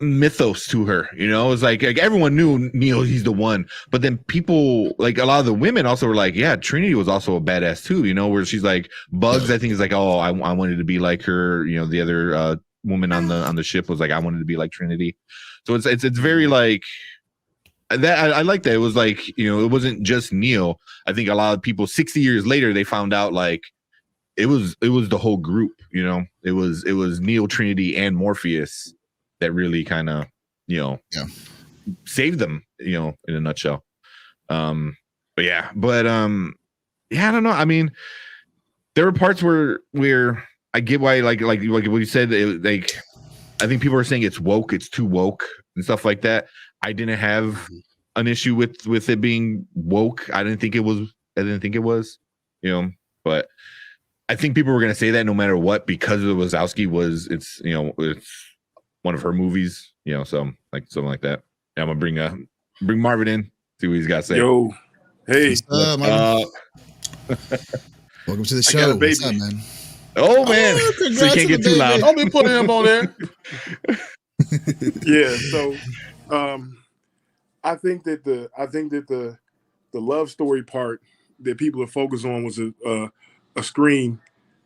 mythos to her. It was like everyone knew Neo, he's the one, but then people, like a lot of the women also were like, yeah, Trinity was also a badass too. Where she's like, Bugs, I think is like, oh, I wanted to be like her. The other woman on the ship was like, I wanted to be like Trinity. So it's very like that. I like that. It was like, it wasn't just Neo. I think a lot of people 60 years later, they found out like it was the whole group. It was Neo, Trinity, and Morpheus that really kind of saved them, in a nutshell. I don't know. I mean, there were parts where I get why, like what you said, I think people are saying it's woke, it's too woke and stuff like that. I didn't have an issue with it being woke. I didn't think it was, but I think people were going to say that no matter what, because of the Wazowski it's one of her movies, so like something like that. Yeah, I'm gonna bring Marvin in, see what he's got to say. Yo, hey, Welcome to the I got show. a What's baby. up, man? Oh man, so you congrats can't to get the too loud. baby. Don't be putting him on there. Yeah, so I think that the love story part that people are focused on was a screen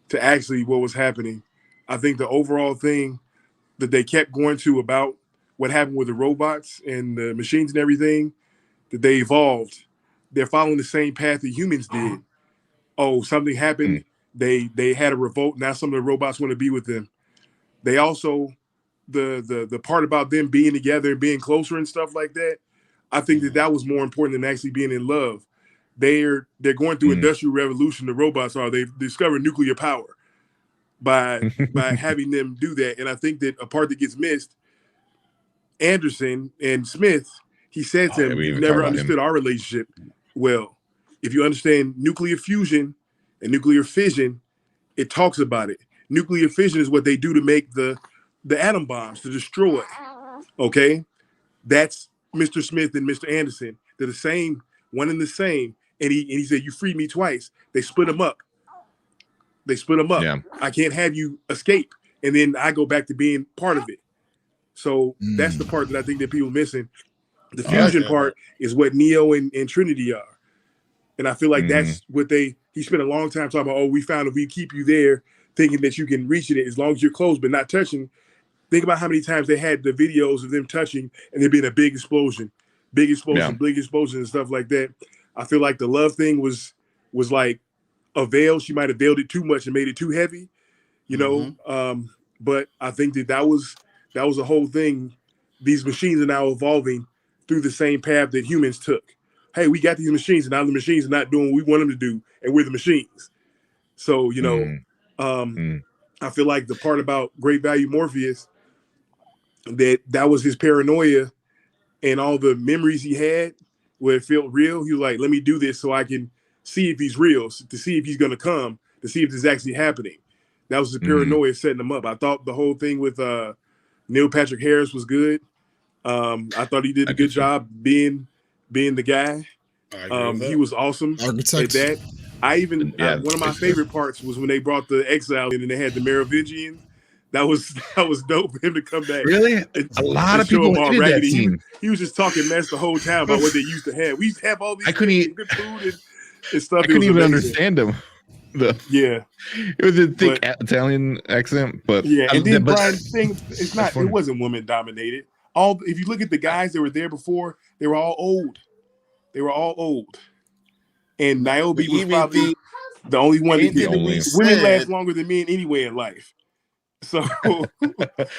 to actually what was happening. I think the overall thing that they kept going to about what happened with the robots and the machines and everything, that they evolved. They're following the same path that humans did. Oh, something happened. They had a revolt. Now some of the robots want to be with them. They also the part about them being together and being closer and stuff like that. I think that was more important than actually being in love. They're going through industrial revolution. The robots are. They've discovered nuclear power by having them do that. And I think that a part that gets missed, Anderson and Smith, he said to him, we "You've even talked never about understood our relationship well. If you understand nuclear fusion and nuclear fission, it talks about it. Nuclear fission is what they do to make the atom bombs to destroy. Okay, that's Mr. Smith and Mr. Anderson. They're the same, one and the same. And he said, "You freed me twice." They split them up. Yeah. I can't have you escape, and then I go back to being part of it. So that's the part that I think that people are missing. The fusion part is what Neo and Trinity are. And I feel like that's what he spent a long time talking about. Oh, we found if we keep you there, thinking that you can reach it as long as you're close, but not touching. Think about how many times they had the videos of them touching and there being a big explosion, big explosion and stuff like that. I feel like the love thing was like a veil. She might have veiled it too much and made it too heavy, you know. But I think that was a whole thing. These machines are now evolving through the same path that humans took. Hey, we got these machines, and now the machines are not doing what we want them to do, and we're the machines. So, you know, I feel like the part about Great Value Morpheus, that was his paranoia and all the memories he had where it felt real. He was like, let me do this so I can see if he's real, to see if he's going to come, to see if this is actually happening. That was the paranoia setting him up. I thought the whole thing with Neil Patrick Harris was good. I thought he did a good job being the guy. He was awesome Architect. at that. One of my favorite parts was when they brought the Exile in and they had the Merovingians. That was dope for him to come back. Really? A lot of people hated that scene. He was just talking mess the whole time about what they used to have. We used to have all these good food and stuff. I couldn't even understand him. It was a thick Italian accent, but and then Brian thing, it wasn't woman dominated. If you look at the guys that were there before, they were all old. And Niobe was probably the only one that women last longer than men anyway in life. So if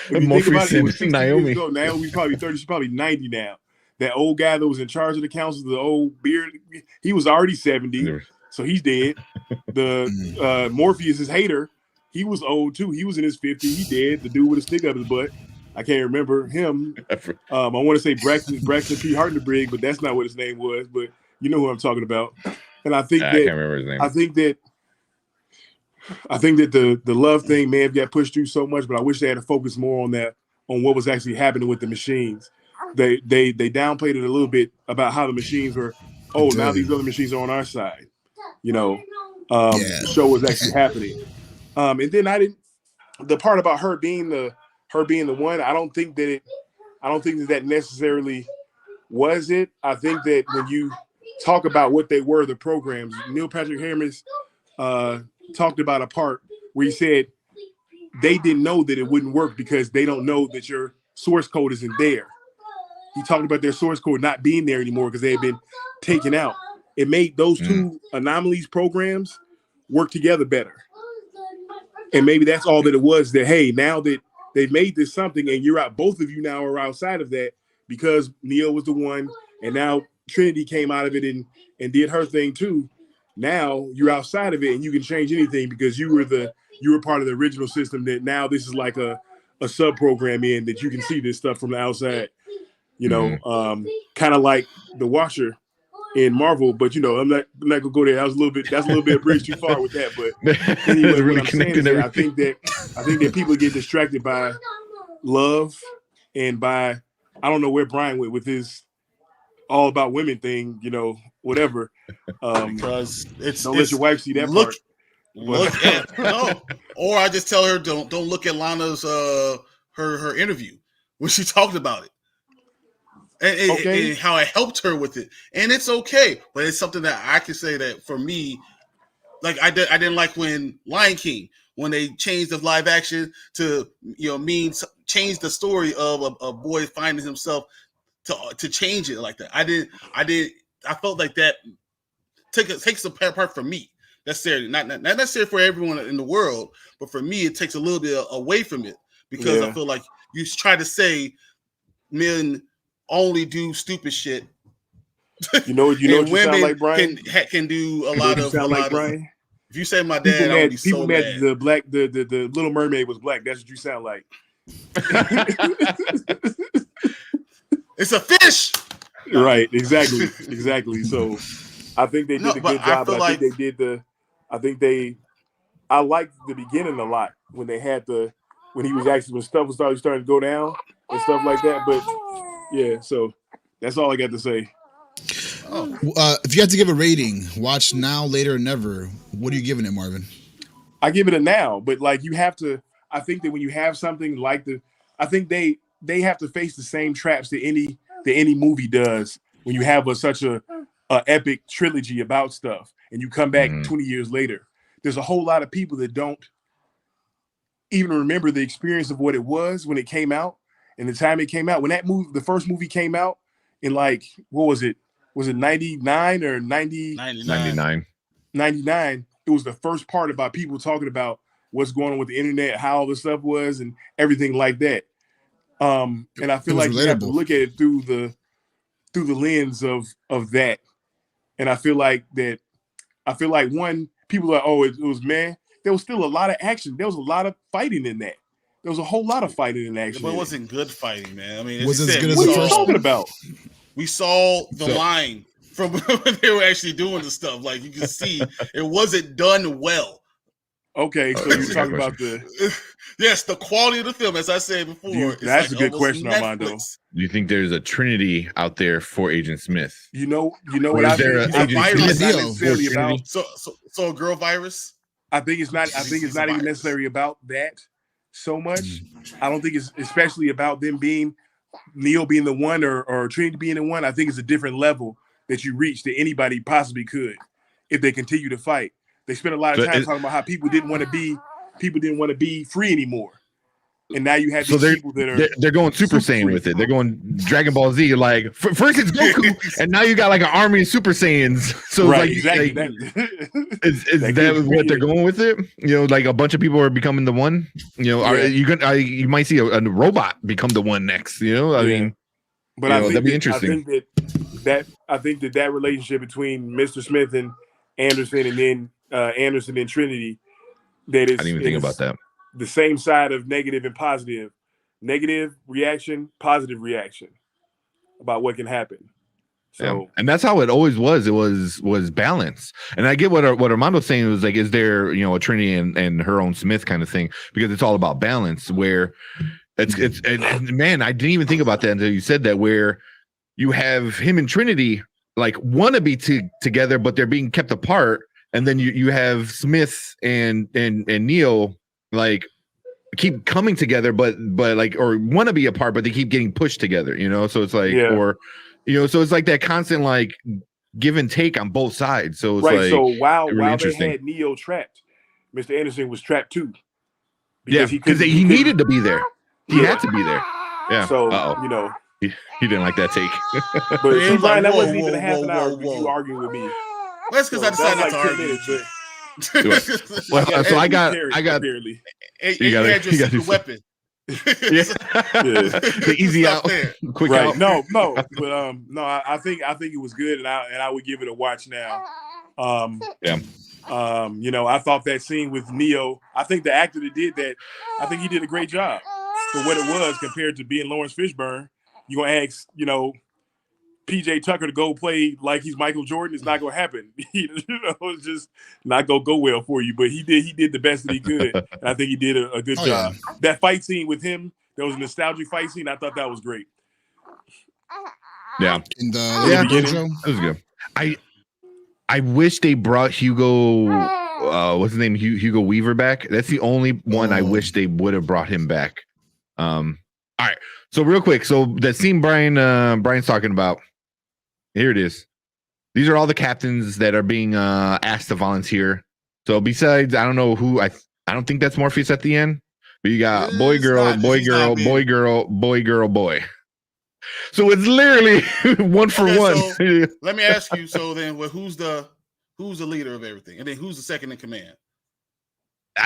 you think about it, it was 60 years ago. Naomi's probably 30. She's probably 90 now. That old guy that was in charge of the council, the old beard, he was already 70, so he's dead. The Morpheus' hater, he was old too. He was in his 50s. He dead. The dude with a stick up his butt. I can't remember him. I want to say Braxton P. Hartenbrig, but that's not what his name was. But you know who I'm talking about. And I think I can't remember his name. I think that the love thing may have got pushed through so much, but I wish they had to focus more on what was actually happening with the machines. They downplayed it a little bit about how the machines were. Oh, now these other machines are on our side. You know, the show was actually happening. And then the part about her being the one. I don't think that necessarily was it. I think that when you talk about what they were, the programs, Neil Patrick Harris talked about a part where he said they didn't know that it wouldn't work because they don't know that your source code isn't there. He talked about their source code not being there anymore because they had been taken out. It made those two anomalies programs work together better. And maybe that's all that it was, that, hey, now that they've made this something and you're out, both of you now are outside of that because Neo was the one and now Trinity came out of it and did her thing too. Now you're outside of it and you can change anything because you were part of the original system, that now this is like a sub program in that you can see this stuff from the outside, you know, kind of like the Watcher in Marvel, but you know, I'm not gonna go there. That's a little bit a bridge too far with that. But anyway, really what I'm saying is that I think that people get distracted by love and by, I don't know where Brian went with his all about women thing, you know, whatever. Because don't let your wife see that part. Look at no, or I just tell her don't look at Lana's her interview when she talked about it and how it helped her with it, and it's okay, but it's something that I can say that for me, like I didn't like when Lion King when they changed the live action to change the story of a boy finding himself to change it like that. I felt like that takes a part from me. Necessarily, not necessarily for everyone in the world, but for me, it takes a little bit away from it because I feel like you try to say men only do stupid shit. You know what you sound like, Brian? Can do a lot of Brian. If you say my dad, I would be so mad. The Little Mermaid was black. That's what you sound like. It's a fish. Right. Exactly. So I think they did a good job. I liked the beginning a lot when they had when he was actually when stuff was starting to go down and stuff like that. But yeah, so that's all I got to say. If you had to give a rating, watch now, later, or never, what are you giving it, Marvin? I give it a now, but like you have to. I think that when you have something like I think they have to face the same traps that any movie does when you have such a epic trilogy about stuff and you come back 20 years later. There's a whole lot of people that don't even remember the experience of what it was when it came out and the time it came out. When the first movie came out in like, what was it? Was it 99 or 90? 99. 99. It was the first part about people talking about what's going on with the internet, how all this stuff was and everything like that. And I feel like you have to look at it through the lens of that. And I feel like one, people are like, oh, it was man. There was still a lot of action. There was a lot of fighting in that. There was a whole lot of fighting in action. But it wasn't good fighting, man. I mean, was as good as what the are you first talking about? We saw the line from when they were actually doing the stuff. Like you can see, it wasn't done well. Okay, so you're talking about the quality of the film, as I said before. That's a good question, Armando. Do you think there's a trinity out there for Agent Smith? You know what I think? It's not necessarily about. So a girl virus. I think it's not even necessarily about that so much. I don't think it's especially about them being Neo being the one or Trinity being the one. I think it's a different level that you reach that anybody possibly could if they continue to fight. They spent a lot of time talking about how people didn't want to be free anymore. And now you have these people that they're going Super Saiyan with it. They're going Dragon Ball Z. Like first it's Goku, and now you got like an army of Super Saiyans. So right, like, exactly. Is that what they're going with it? You know, like a bunch of people are becoming the one. You know, you might see a robot become the one next. You know, I mean, but that'd be interesting. I think that relationship between Mr. Smith and Anderson, and then Anderson and Trinity, that is. I didn't even think about that. The same side of negative and positive. Negative reaction, positive reaction about what can happen. So, and that's how it always was. It was balance. And I get what Armando's saying was like, is there a Trinity and her own Smith kind of thing, because it's all about balance. Where and man, I didn't even think about that until you said that. Where you have him and Trinity like want to be together, but they're being kept apart, and then you have Smith and Neo. Like keep coming together, but like, or want to be apart, but they keep getting pushed together, so it's like, so it's like that constant, like give and take on both sides. So it's like, so while they had Neo trapped, Mr. Anderson was trapped too. Because he needed to be there. He had to be there. Yeah. So, he didn't like that take. But Brian, that wasn't even a half an hour because you arguing with me. That's because I decided not to argue. So I got barely. You got your weapon. The easy out, quick out. No, but I think it was good, and I would give it a watch now. I thought that scene with Neo. I think the actor that did that, I think he did a great job for what it was compared to being Lawrence Fishburne. You gonna ask, PJ Tucker to go play like he's Michael Jordan, it's not gonna happen. It's just not gonna go well for you. But he did the best that he could. And I think he did a good job. Yeah. That fight scene with him, there was a nostalgic fight scene. I thought that was great. Yeah. In the that was good. I wish they brought Hugo. What's his name? Hugo Weaver back. That's the only one I wish they would have brought him back. All right. So real quick. So that scene Brian's talking about. Here it is. These are all the captains that are being asked to volunteer. So besides, I don't know who. I don't think that's Morpheus at the end. But you got boy, girl, boy, girl, boy, girl, boy, girl, boy. So it's literally one for one. So let me ask you. So then, who's the leader of everything, and then who's the second in command?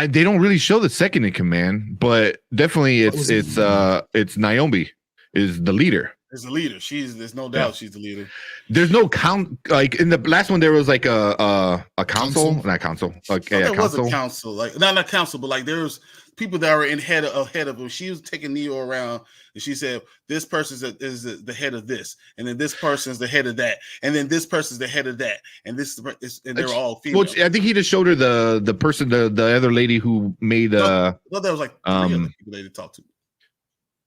They don't really show the second in command, but definitely it's Naomi is the leader. Is the leader. There's no doubt she's the leader. There's no count. Like in the last one, there was like a council, not council. Okay, there was a council, like not council, but like there was people that were ahead of them. She was taking Neo around, and she said, "This person is the head of this, and then this person is the head of that, and then this person is the head of that, and and they're all female." Well, I think he just showed her the person, the other lady who made. I thought there was like 3 other people they talked to.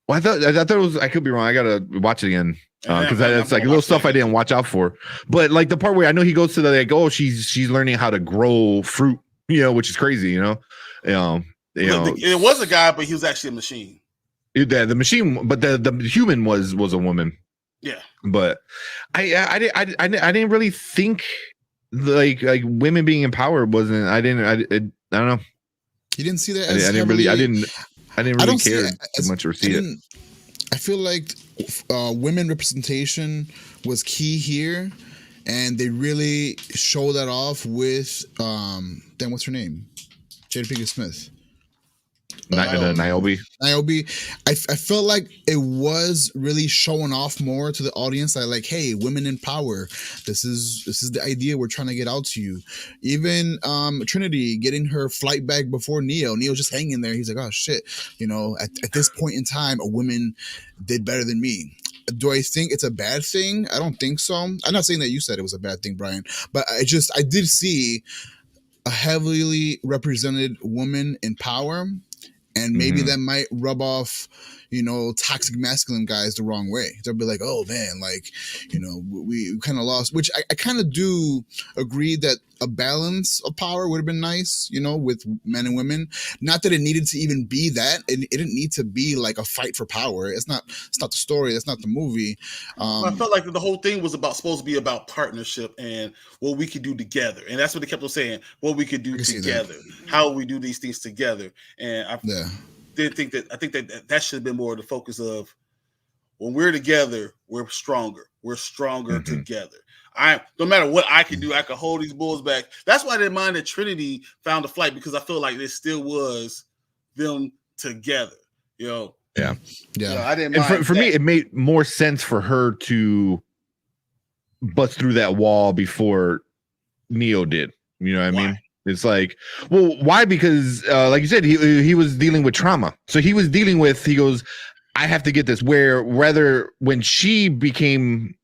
Well, I thought it was. I could be wrong. I gotta watch it again because that's like a little stuff I didn't watch out for. But like the part where I know he goes to the like, oh, she's learning how to grow fruit, which is crazy, It was a guy, but he was actually a machine. The machine, but the human was a woman. Yeah, but I didn't really think like women being in power wasn't. I don't know. You didn't see that. I didn't really care too much or see it. I feel like women representation was key here, and they really show that off with then what's her name? Jada Pinkett Smith. Niobe. I felt like it was really showing off more to the audience that like, hey, women in power. This is the idea we're trying to get out to you. Even Trinity getting her flight back before Neo. Neo's just hanging there. He's like, oh shit. At this point in time, a woman did better than me. Do I think it's a bad thing? I don't think so. I'm not saying that you said it was a bad thing, Brian, but I did see a heavily represented woman in power. And maybe that might rub off, toxic masculine guys the wrong way. They'll be like, oh man, we kind of lost, which I kind of do agree that a balance of power would have been nice, with men and women. Not that it needed to even be that. It didn't need to be like a fight for power. It's not the story. That's not the movie. I felt like the whole thing was supposed to be about partnership and what we could do together. And that's what they kept on saying, what we could do together, how we do these things together. And I think that should have been more the focus of when we're together, we're stronger. We're stronger together. No matter what I can do, I can hold these bulls back. That's why I didn't mind that Trinity found a flight, because I feel like it still was them together. Yeah. I didn't mind. And for me, it made more sense for her to bust through that wall before Neo did. You know what I mean? It's like, well, why? Because like you said, he was dealing with trauma. So he was dealing with, he goes, I have to get this. Where rather when she became,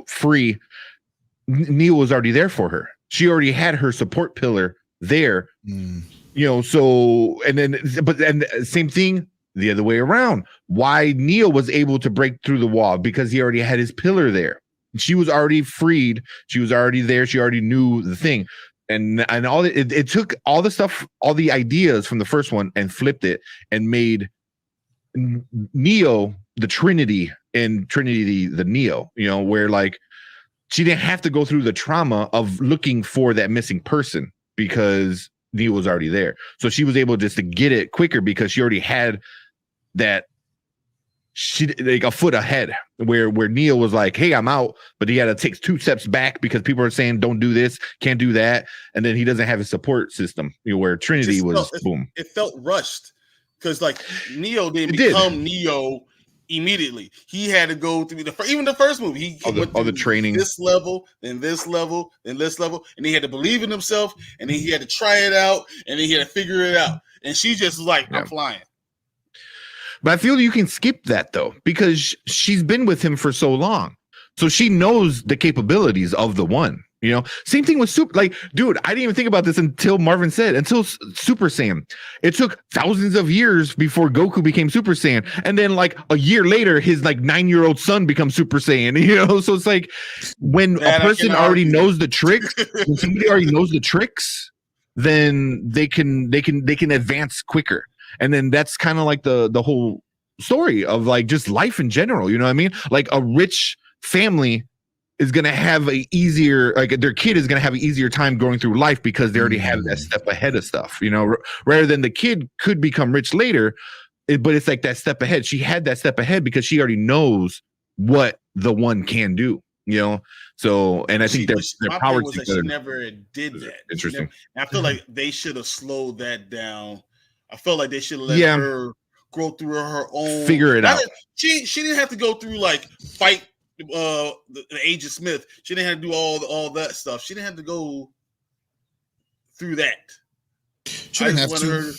free, Neo was already there for her. She already had her support pillar there. So, and same thing the other way around. Why Neo was able to break through the wall? Because he already had his pillar there. She was already freed. She was already there. She already knew the thing. And all it took all the stuff, all the ideas from the first one and flipped it and made Neo the Trinity and Trinity the Neo, where like she didn't have to go through the trauma of looking for that missing person because Neo was already there. So she was able just to get it quicker because she already had that. She like a foot ahead where Neo was like, hey, I'm out, but he had to take 2 steps back because people are saying don't do this, can't do that, and then he doesn't have a support system, where Trinity boom. It felt rushed because like Neo didn't become Neo immediately. He had to go through even the first movie. He went through the training, this level, then this level, then this level, and he had to believe in himself, and then he had to try it out, and then he had to figure it out. And she just was like, I'm flying. But I feel you can skip that though, because she's been with him for so long. So she knows the capabilities of the one. You know, same thing with Super. Like, dude, I didn't even think about this until Marvin said, until Super Saiyan. It took thousands of years before Goku became Super Saiyan. And then, like, a year later, his, like, 9-year-old son becomes Super Saiyan, you know? So it's like when a person already knows the tricks, when somebody already knows the tricks, then they can advance quicker. And then that's kind of like the whole story of, like, just life in general. You know what I mean? Like, a rich family is going to have a easier, like, their kid is going to have an easier time going through life because they already have that step ahead of stuff, you know, rather than the kid could become rich later. But it's like that step ahead. She had that step ahead because she already knows what the one can do, you know? So, and I think their power was that she never did that. Interesting. I feel like they should have slowed that down. I felt like they should have let her grow through her own, figure it out. She didn't have to go through, like, fight the Agent Smith. She didn't have to do all that stuff. She didn't have to go through that. She didn't have to.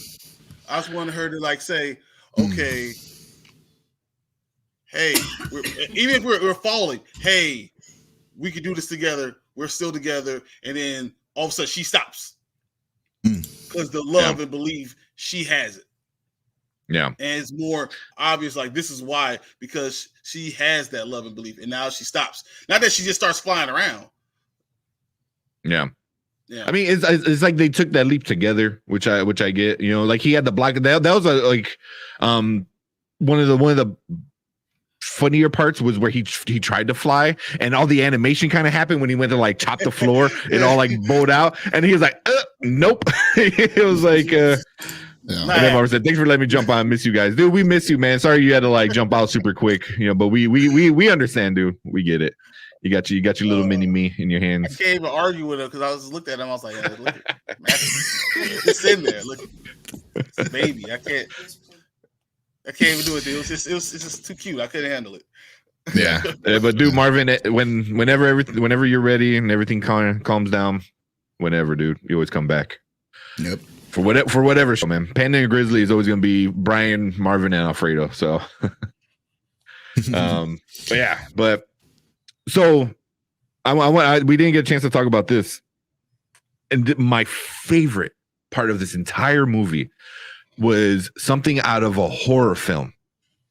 I just wanted her to, like, say, okay, hey, even if we're falling, hey, we can do this together. We're still together. And then all of a sudden she stops because the love and belief, she has it. Yeah. And it's more obvious, like, this is why, because she has that love and belief, and now she stops. Not that she just starts flying around. Yeah. Yeah. I mean, it's like they took that leap together, which I get, you know, like he had the black, that was one of the funnier parts was where he tried to fly, and all the animation kind of happened when he went to, like, chop the floor. It all, like, bowed out, and he was like, nope. It was like, And then Marvin said, "Thanks for letting me jump on. Miss you guys, dude. We miss you, man. Sorry you had to, like, jump out super quick, you know. But we understand, dude. We get it. You got your little mini me in your hands." I can't even argue with her because I was looked at him. I was like, hey, "Look, it's in there. Look, it's a baby. I can't even do it. Dude. It's just too cute. I couldn't handle it." Yeah, but dude, Marvin, whenever you're ready and everything calms down, whenever, dude, you always come back. Yep. For whatever show, man. Panda and Grizzly is always going to be Brian, Marvin, and Alfredo. So, so we didn't get a chance to talk about this. And my favorite part of this entire movie was something out of a horror film.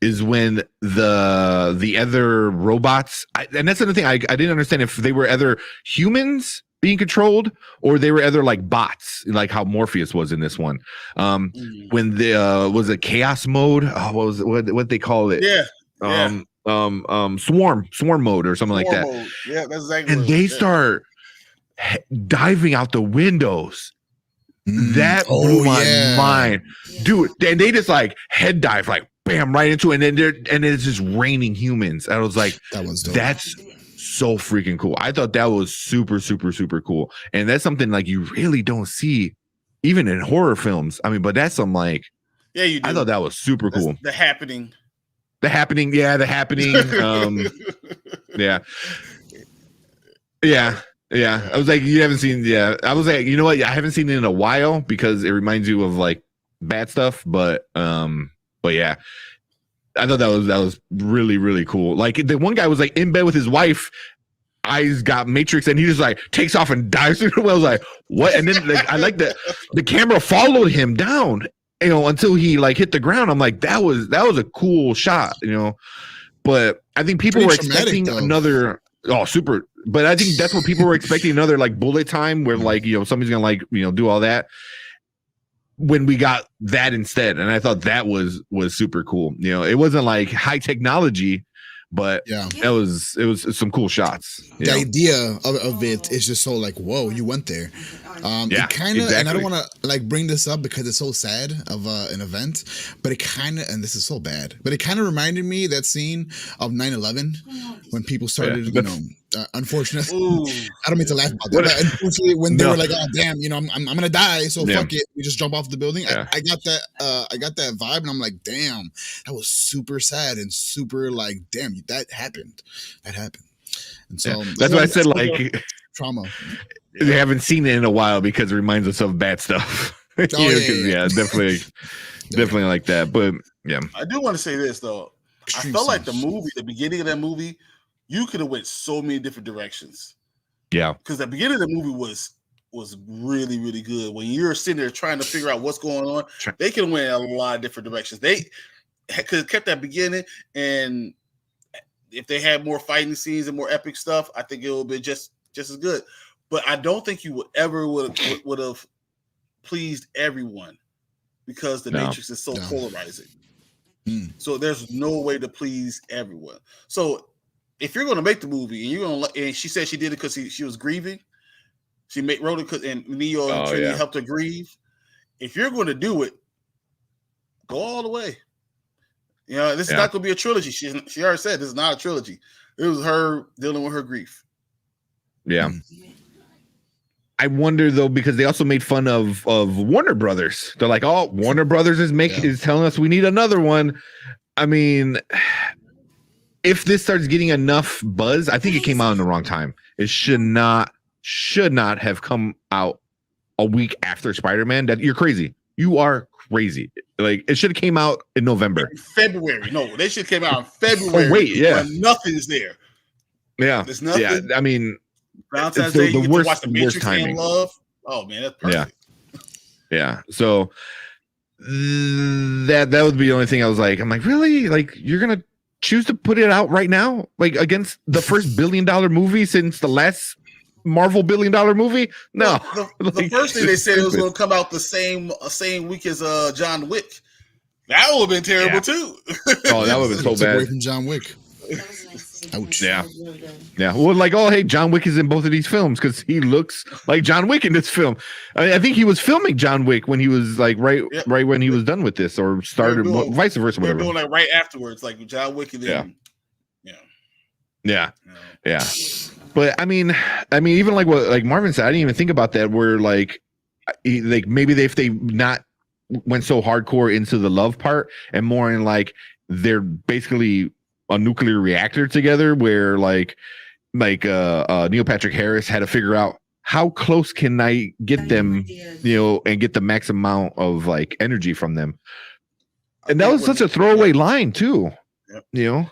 Is when the other robots, and that's another thing I didn't understand if they were other humans being controlled or they were other, like, bots, like how Morpheus was in this one. When the was it chaos mode? What they call it? Swarm mode or something like that. Mode. Yeah, that's exactly. And they start diving out the windows. That blew my mind, dude. And they just, like, head dive, like, bam, right into it, and it's just raining humans. I was like, that was dope. That's so freaking cool. I thought that was super, super, super cool. And that's something, like, you really don't see even in horror films. I mean, but that's some, like, yeah, you do. I thought that was super cool. The happening. Yeah. Yeah. I was like, you haven't seen, I was like, you know what? I haven't seen it in a while because it reminds you of, like, bad stuff, but yeah, I thought that was really, really cool. Like, the one guy was, like, in bed with his wife, eyes got Matrix, and he just, like, takes off and dives through the well. I was like, what? And then, like, I like that the camera followed him down, you know, until he, like, hit the ground. I'm like, that was a cool shot, you know. But I think people were expecting another super. But I think that's what people were expecting, another, like, bullet time where, like, you know, somebody's gonna, like, you know, do all that. When we got that instead, and I thought that was super cool. You know, it wasn't, like, high technology, but it was some cool shots. The idea of it is just so, like, whoa, you went there. It kind of, exactly. And I don't want to, like, bring this up because it's so sad of an event, but it kind of, and this is so bad, but it kind of reminded me that scene of 9/11 when people started, you know, unfortunately, I don't mean to laugh about that, but unfortunately, when they were like, oh damn, you know, I'm gonna die, so fuck it, we just jump off the building. I got that vibe, and I'm like, damn, that was super sad and super, like, damn, that happened. And so that's why I said, like, trauma. We haven't seen it in a while because it reminds us of bad stuff. Definitely like that. But yeah, I do want to say this though. I felt like the beginning of that movie, you could have went so many different directions. Yeah. Because the beginning of the movie was really, really good. When you're sitting there trying to figure out what's going on, they can went a lot of different directions. They could have kept that beginning, and if they had more fighting scenes and more epic stuff, I think it would be just as good. But I don't think you would have pleased everyone because the Matrix is so polarizing. So there's no way to please everyone. So if you're going to make the movie and she said she did it because she was grieving, she wrote it because and Neo and Trinity helped her grieve. If you're going to do it, go all the way. You know, this is not going to be a trilogy. She already said this is not a trilogy. It was her dealing with her grief. Yeah. I wonder though, because they also made fun of Warner Brothers. They're like, "Oh, Warner Brothers is telling us we need another one." I mean, if this starts getting enough buzz, I think it came out in the wrong time. It should not have come out a week after Spider-Man. That you're crazy. You are crazy. Like it should have came out in November, February. No, they should have came out in February. Oh wait, yeah, when nothing's there. Yeah, there's nothing. Yeah, I mean. Valentine's Day, you get to watch the Matrix and Love. Oh man, that's perfect. Yeah. So that would be the only thing I was like, I'm like, really? Like you're gonna choose to put it out right now, like against the first $1 billion movie since the last Marvel $1 billion movie? No. Well, the first thing they said it was going to come out the same week as John Wick. That would have been terrible too. Oh, that would have been so bad. Away from John Wick. Ouch. Yeah. Yeah. Well, like, oh, hey, John Wick is in both of these films because he looks like John Wick in this film. I think he was filming John Wick when he was like right when he was done with this or started vice versa, whatever. Doing like right afterwards, like John Wick and then yeah. But I mean, even like what like Marvin said, I didn't even think about that. Where like maybe if they not went so hardcore into the love part and more in like they're basically a nuclear reactor together, where like Neil Patrick Harris had to figure out how close can I get them, and get the max amount of like energy from them. And that was such a throwaway line too. Yep.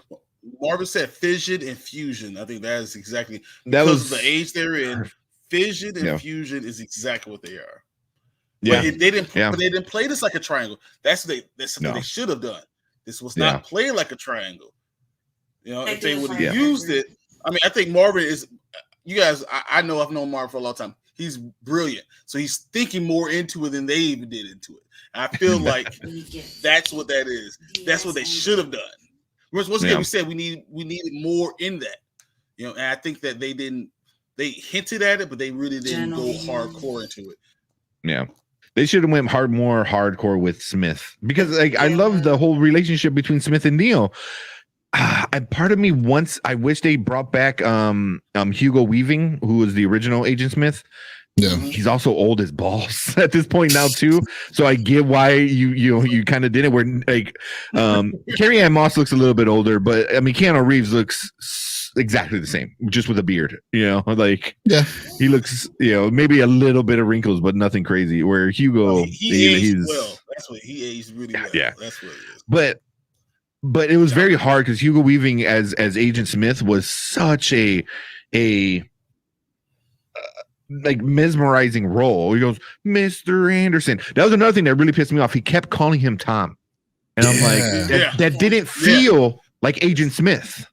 Marvin said fission and fusion. I think that is exactly because of the age they're in. Fission and fusion is exactly what they are. Yeah, but they didn't play this like a triangle. That's something they should have done. This was not played like a triangle. If they would have used it, I mean, I think Marvin is. You guys, I've known Marvin for a long time. He's brilliant, so he's thinking more into it than they even did into it. And I feel like that's what that is. That's what they should have done. Once again, we said we needed more in that, and I think that they didn't. They hinted at it, but they really didn't go hardcore into it. Yeah, they should have went more hardcore with Smith because like I love the whole relationship between Smith and Neo. And part of me I wish they brought back Hugo Weaving, who was the original Agent Smith. Yeah, he's also old as balls at this point now too. So I get why you kind of did it. Where like Carrie Ann Moss looks a little bit older, but I mean Keanu Reeves looks exactly the same, just with a beard. Like he looks maybe a little bit of wrinkles, but nothing crazy. Where Hugo, he aged well. That's what he aged really well. Yeah, that's what it is. But it was very hard because Hugo Weaving as Agent Smith was such a like mesmerizing role. He goes, Mr. Anderson. That was another thing that really pissed me off. He kept calling him Tom, and I'm like, that didn't feel like Agent Smith.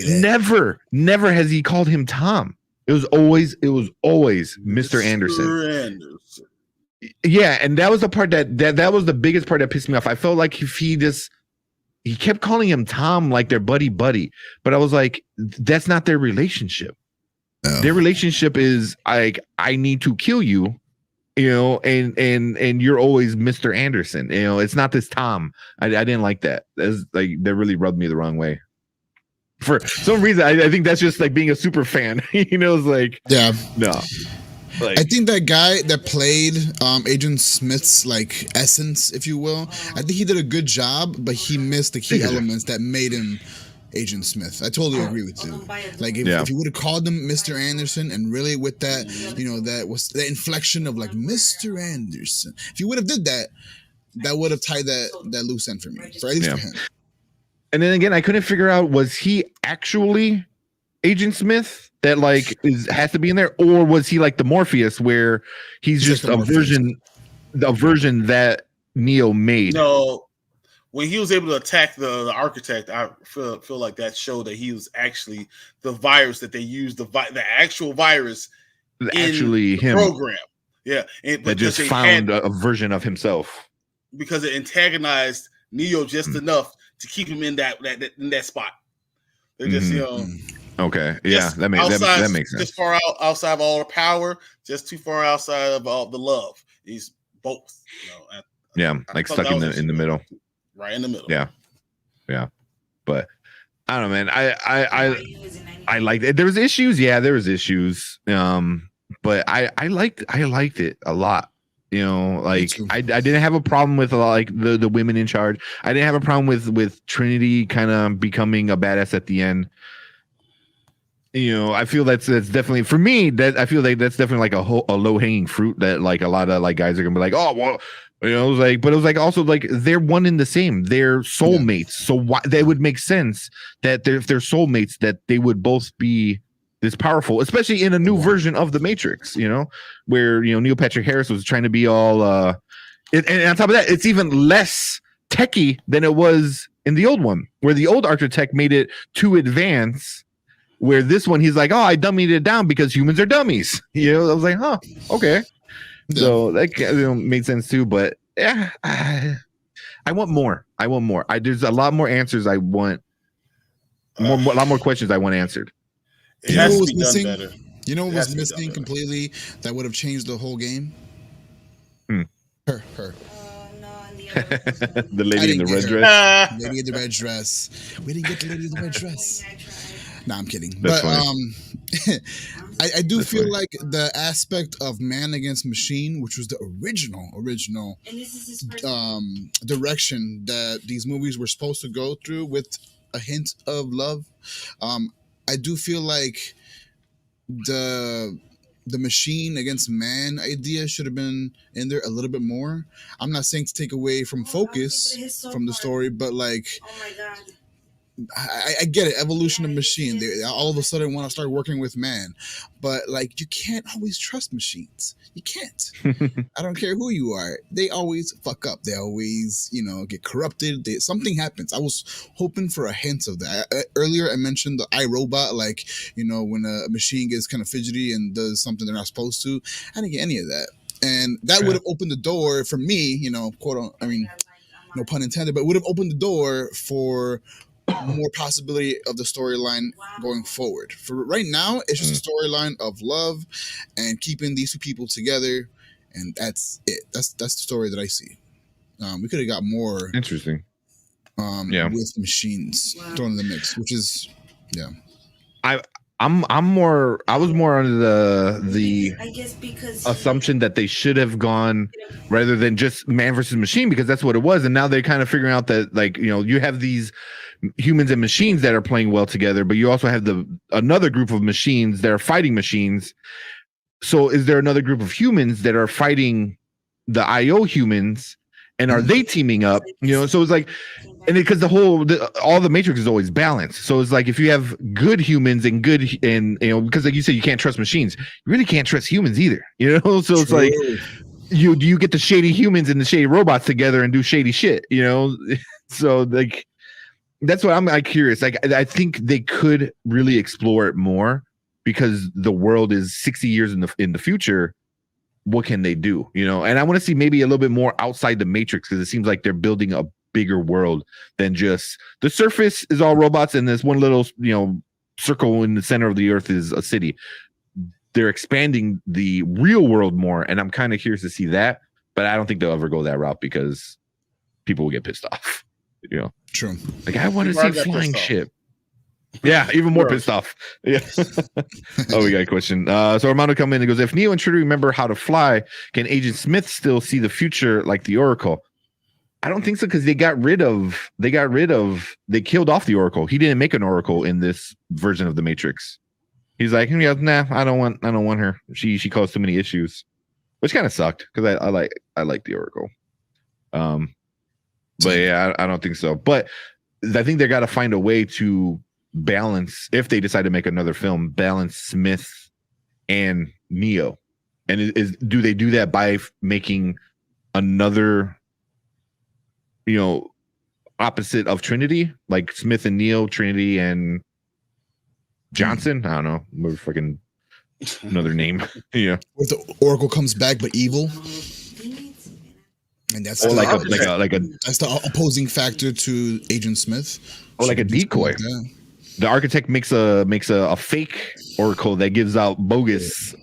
Never has he called him Tom. It was always Mr. Anderson. Yeah, and that was the part that was the biggest part that pissed me off. I felt like if he kept calling him Tom like their buddy, but I was like, that's not their relationship. No. Their relationship is like, I need to kill you, and you're always Mr. Anderson. It's not this Tom. I didn't like that. That's like that really rubbed me the wrong way. For some reason, I think that's just like being a super fan. It's like no. Like, I think that guy that played Agent Smith's like essence, if you will, I think he did a good job, but he missed the key elements that made him Agent Smith. I totally agree with you. Like if you would have called him Mr. Anderson and really with that, that was the inflection of like Mr. Anderson. If you would have did that, that would have tied that loose end for me, at least for him. And then again, I couldn't figure out, was he actually Agent Smith that like has to be in there, or was he like the Morpheus where he's just like a version that Neo made? No, when he was able to attack the architect, I feel like that showed that he was actually the virus that they used, the actual virus Actually, in the him program. Yeah, that just found a version of himself because it antagonized Neo just enough to keep him in that spot. They're just okay, yeah, that makes sense. Just far outside of all the power, just too far outside of all the love. He's both. Like stuck in the middle. Right in the middle. Yeah. But I don't know, man. I liked it. There was issues. Yeah, there was issues. But I liked it a lot. Like I didn't have a problem with like the women in charge. I didn't have a problem with Trinity kind of becoming a badass at the end. I feel that's definitely for me. That I feel like that's definitely like a low hanging fruit that like a lot of like guys are gonna be like, oh well. It was like, but it was like also like they're one in the same. They're soulmates, so why that would make sense that if they're soulmates, that they would both be this powerful, especially in a new version of the Matrix. Where Neil Patrick Harris was trying to be all, and on top of that, it's even less techie than it was in the old one, where the old architect made it too advanced. Where this one, he's like, oh, I dummied it down because humans are dummies. I was like, huh, okay. Yeah. So that made sense too, but yeah, I want more. There's a lot more answers. I want a lot more questions I want answered. It has to be done better. You know what was missing completely that would have changed the whole game? Her. The lady in the red dress. Lady in the red dress. We didn't get the lady in the red dress. No, I'm kidding. That's but funny. I do feel like the aspect of man against machine, which was the original direction that these movies were supposed to go through with a hint of love. I do feel like the machine against man idea should have been in there a little bit more. I'm not saying to take away from focus from the story, but like, oh my God. I get it. Evolution of machine. They all of a sudden want to start working with man, but like you can't always trust machines. You can't. I don't care who you are. They always fuck up. They always, get corrupted. Something happens. I was hoping for a hint of that. Earlier, I mentioned the iRobot, like when a machine gets kind of fidgety and does something they're not supposed to. I didn't get any of that, and that would have opened the door for me. Quote. I mean, no pun intended, but would have opened the door for more possibility of the storyline going forward. For right now, it's just a storyline of love and keeping these two people together, and that's it. That's the story that I see. We could have got more interesting. With machines thrown in the mix, which is I was more under the I guess because assumption that they should have gone rather than just man versus machine, because that's what it was, and now they're kind of figuring out that like you have these humans and machines that are playing well together, but you also have another group of machines that are fighting machines. So is there another group of humans that are fighting the IO humans, and are they teaming up? So it's like, and because all the Matrix is always balanced. So it's like if you have good humans and because like you said, you can't trust machines. You really can't trust humans either. So it's like you get the shady humans and the shady robots together and do shady shit. So like that's what I'm curious. Like I think they could really explore it more, because the world is 60 years in the future. What can they do? And I want to see maybe a little bit more outside the Matrix, because it seems like they're building a bigger world than just the surface is all robots and this one little circle in the center of the earth is a city. They're expanding the real world more, and I'm kind of curious to see that, but I don't think they'll ever go that route because people will get pissed off. True. Like I want to see flying ship. Yeah, even more pissed off. Yeah. Oh, we got a question. So Armando come in and goes, if Neo and Trinity remember how to fly, can Agent Smith still see the future like the Oracle? I don't think so, because they killed off the Oracle. He didn't make an Oracle in this version of the Matrix. He's like, nah, I don't want her. She caused too many issues, which kind of sucked, because I like the Oracle. But yeah, I don't think so. But I think they got to find a way to balance, if they decide to make another film, balance Smith and Neo? And do they do that by making another, opposite of Trinity, like Smith and Neo, Trinity and Johnson? I don't know, we're fucking another name. Yeah, Where the Oracle comes back but evil, and that's or the, that's the opposing factor to Agent Smith, or like a decoy. The architect makes a fake Oracle that gives out bogus,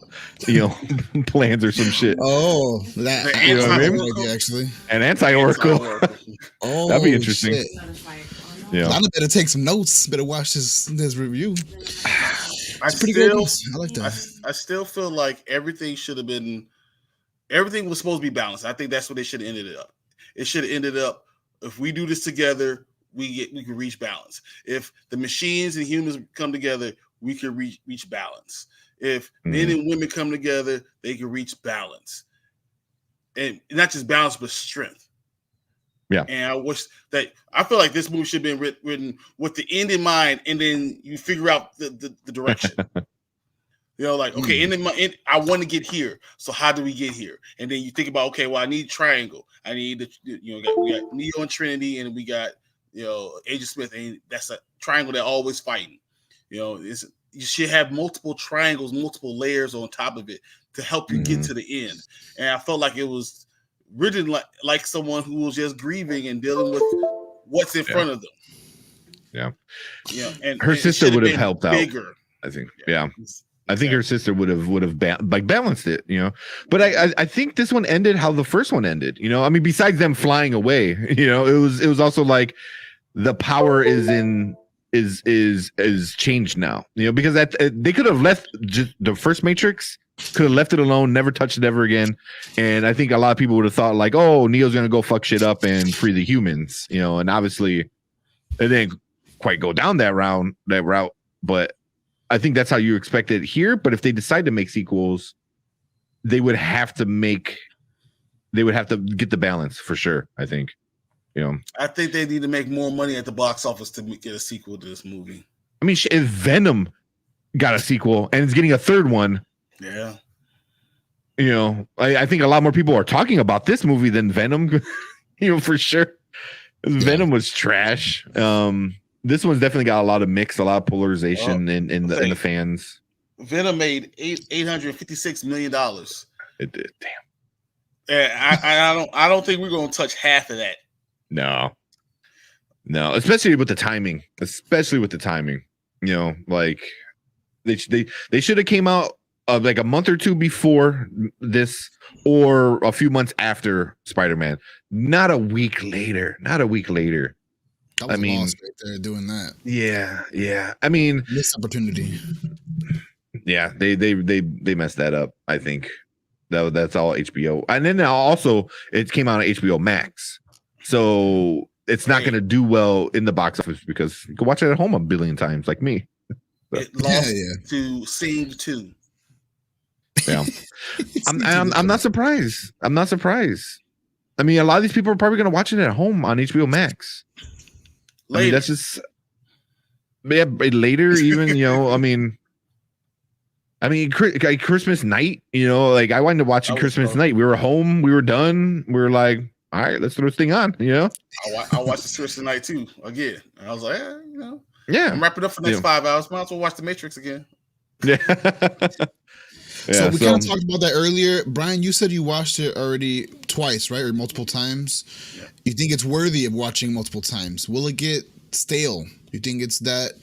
plans or some shit. Oh, that you know what I mean? Idea, actually, an anti-Oracle. Oh, that'd be interesting. Shit. Yeah, I better take some notes. Better watch this review. It's pretty good. I like that. I still feel like everything was supposed to be balanced. I think that's what they should have ended it up. It should have ended up, if we do this together, we can reach balance. If the machines and humans come together, we can reach balance. If men and women come together, they can reach balance. And not just balance, but strength. Yeah. And I feel like this movie should have been written with the end in mind, and then you figure out the direction. Okay, I want to get here. So how do we get here? And then you think about, okay, well, I need triangle. I need we got Neo and Trinity, and we got Agent Smith, and that's a triangle that always fighting. You should have multiple triangles, multiple layers on top of it to help you get to the end. And I felt like it was written like someone who was just grieving and dealing with what's in front of them. Yeah. And her sister would have helped bigger. out, I think. Yeah. I think her sister would have balanced it, But I think this one ended how the first one ended. I mean, besides them flying away, it was also like the power is changed now, because they could have left just the first Matrix, could have left it alone, never touched it ever again. And I think a lot of people would have thought like, oh, Neo's gonna go fuck shit up and free the humans, and obviously it didn't quite go down that route. But I think that's how you expect it here. But if they decide to make sequels, they would have to get the balance for sure, I think. I think they need to make more money at the box office to get a sequel to this movie. I mean, if Venom got a sequel and it's getting a third one, yeah, I think a lot more people are talking about this movie than Venom, for sure. Venom was trash. This one's definitely got a lot of mix, a lot of polarization in the fans. Venom made $856 million. It did. Damn. And I don't think we're gonna touch half of that. No, especially with the timing. Like they should have came out like a month or two before this, or a few months after Spider-Man. Not a week later. That was lost right there doing that. Yeah. I mean, missed opportunity. Yeah, they messed that up. I think that's all HBO, and then also it came out on HBO Max. So it's not going to do well in the box office because you can watch it at home a billion times, like me. So. It lost to Sing 2. Yeah, I'm not surprised. I mean, a lot of these people are probably going to watch it at home on HBO Max. Later. I mean, that's just later, even. I mean, like Christmas night. Like I wanted to watch it Christmas night. We were home. We were done. We were like, all right, let's throw this thing on, I watched the Christmas night too again. And I was like, yeah. I'm wrapping up for the next 5 hours. Might as well watch The Matrix again. Yeah. So we kind of talked about that earlier. Brian, you said you watched it already twice, right? Or multiple times. Yeah. You think it's worthy of watching multiple times? Will it get stale? You think it's that?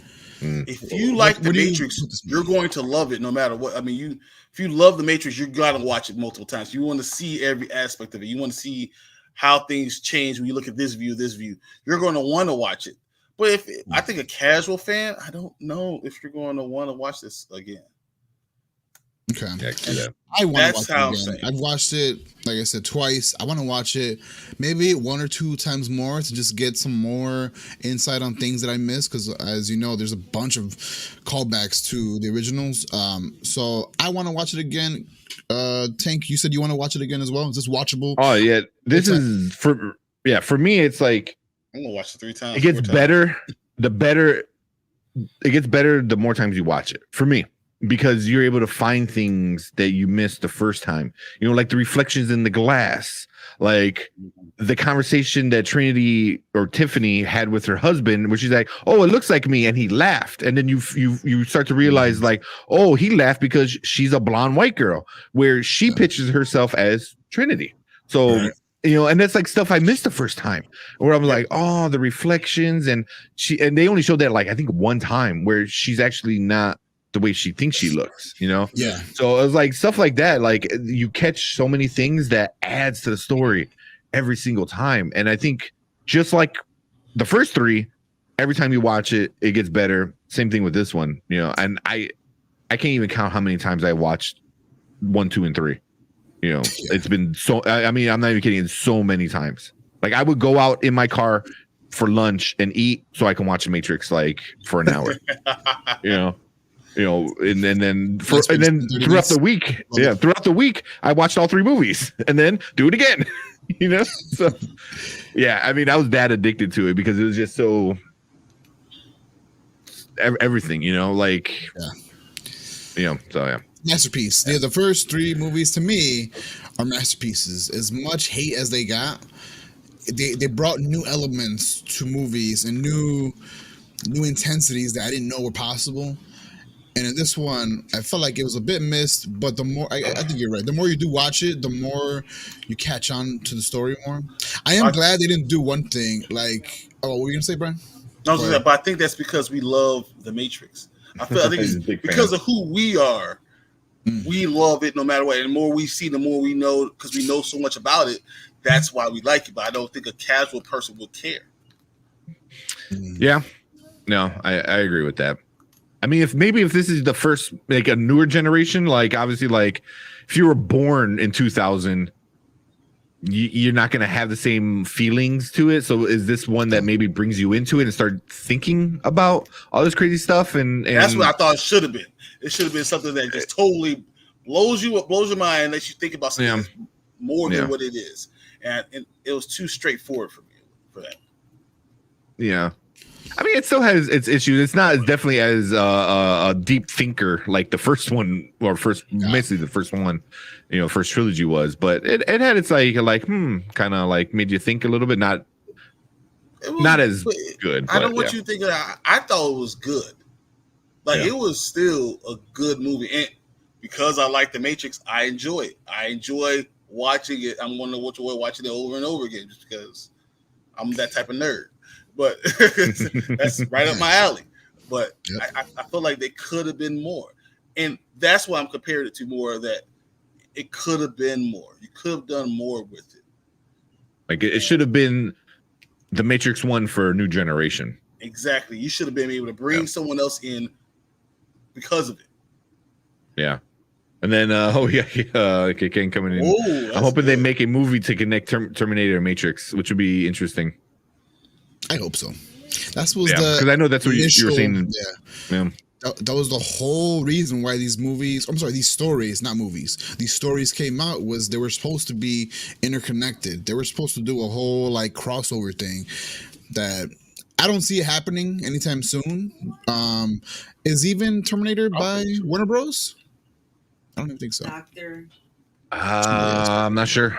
If you like The Matrix, you're going to love it no matter what. I mean, if you love The Matrix, you got to watch it multiple times. You want to see every aspect of it. You want to see how things change when you look at this view. You're going to want to watch it. But I think a casual fan, I don't know if you're going to want to watch this again. Okay. I want to watch it again. I've watched it, like I said, twice. I want to watch it maybe 1 or 2 times more to just get some more insight on things that I missed. Because as you know, there's a bunch of callbacks to the originals. So I want to watch it again. Tank, you said you want to watch it again as well. Is this watchable? Oh yeah, this is for me. It's like I'm gonna watch it 3 times. It gets better. The better it gets better the more times you watch it. For me, because you're able to find things that you missed the first time. You know, like the reflections in the glass, like the conversation that Trinity or Tiffany had with her husband, where she's like, "Oh, it looks like me," and he laughed, and then you start to realize, like, oh, he laughed because she's a blonde white girl, where she pictures herself as Trinity. So. You know, and that's like stuff I missed the first time, where I'm like, oh, the reflections, and they only showed that like I think one time, where she's actually not the way she thinks she looks, you know? Yeah. So it was like stuff like that. Like you catch so many things that adds to the story every single time. And I think just like the first three, every time you watch it, it gets better. Same thing with this one, you know, and I can't even count how many times I watched 1, 2, and 3. You know, it's been so, I mean, I'm not even kidding. It's so many times. Like I would go out in my car for lunch and eat so I can watch The Matrix like for an hour, you know, and then throughout the week, I watched all 3 movies and then do it again, you know? So yeah, I mean, I was that addicted to it because it was just so everything, you know, like, you know, so yeah. Masterpiece. The first 3 movies to me are masterpieces. As much hate as they got, they brought new elements to movies and new intensities that I didn't know were possible. And in this one, I felt like it was a bit missed, but the more I think you're right. The more you do watch it, the more you catch on to the story more. I am glad they didn't do one thing like, what were you gonna say, Brian? No, but I think that's because we love The Matrix. I think it's because of who we are. We love it no matter what. And the more we see, the more we know, because we know so much about it. That's why we like it. But I don't think a casual person would care. Yeah, no, I agree with that. I mean, if this is the first, like a newer generation, like obviously, like if you were born in 2000, you're not going to have the same feelings to it. So is this one that maybe brings you into it and start thinking about all this crazy stuff? And that's what I thought it should have been. It should have been something that just totally blows your mind, and lets you think about something more than what it is. And it was too straightforward for me for that. Yeah. I mean, it still has its issues. It's not as definitely as a deep thinker like the first one, or basically the first one, you know, first trilogy was. But it had its like kind of like made you think a little bit. Not as good. I don't know what you think. I thought it was good. Like it was still a good movie, and because I like The Matrix, I enjoy it. I enjoy watching it. I'm going to watching it over and over again just because I'm that type of nerd. But that's right up my alley. But I feel like they could have been more, and that's why I'm comparing it to more of that. It could have been more. You could have done more with it. Like it should have been The Matrix 1 for a new generation. Exactly. You should have been able to bring someone else in because of it. Yeah. And then, Ken coming in. I'm hoping they make a movie to connect Terminator and Matrix, which would be interesting. I hope so. That was because I know that's what you were saying. Yeah. That was the whole reason why these stories, not movies, these stories came out, was they were supposed to be interconnected. They were supposed to do a whole like crossover thing that I don't see it happening anytime soon. Is even Terminator by Warner Bros? I don't even think so. I'm not sure.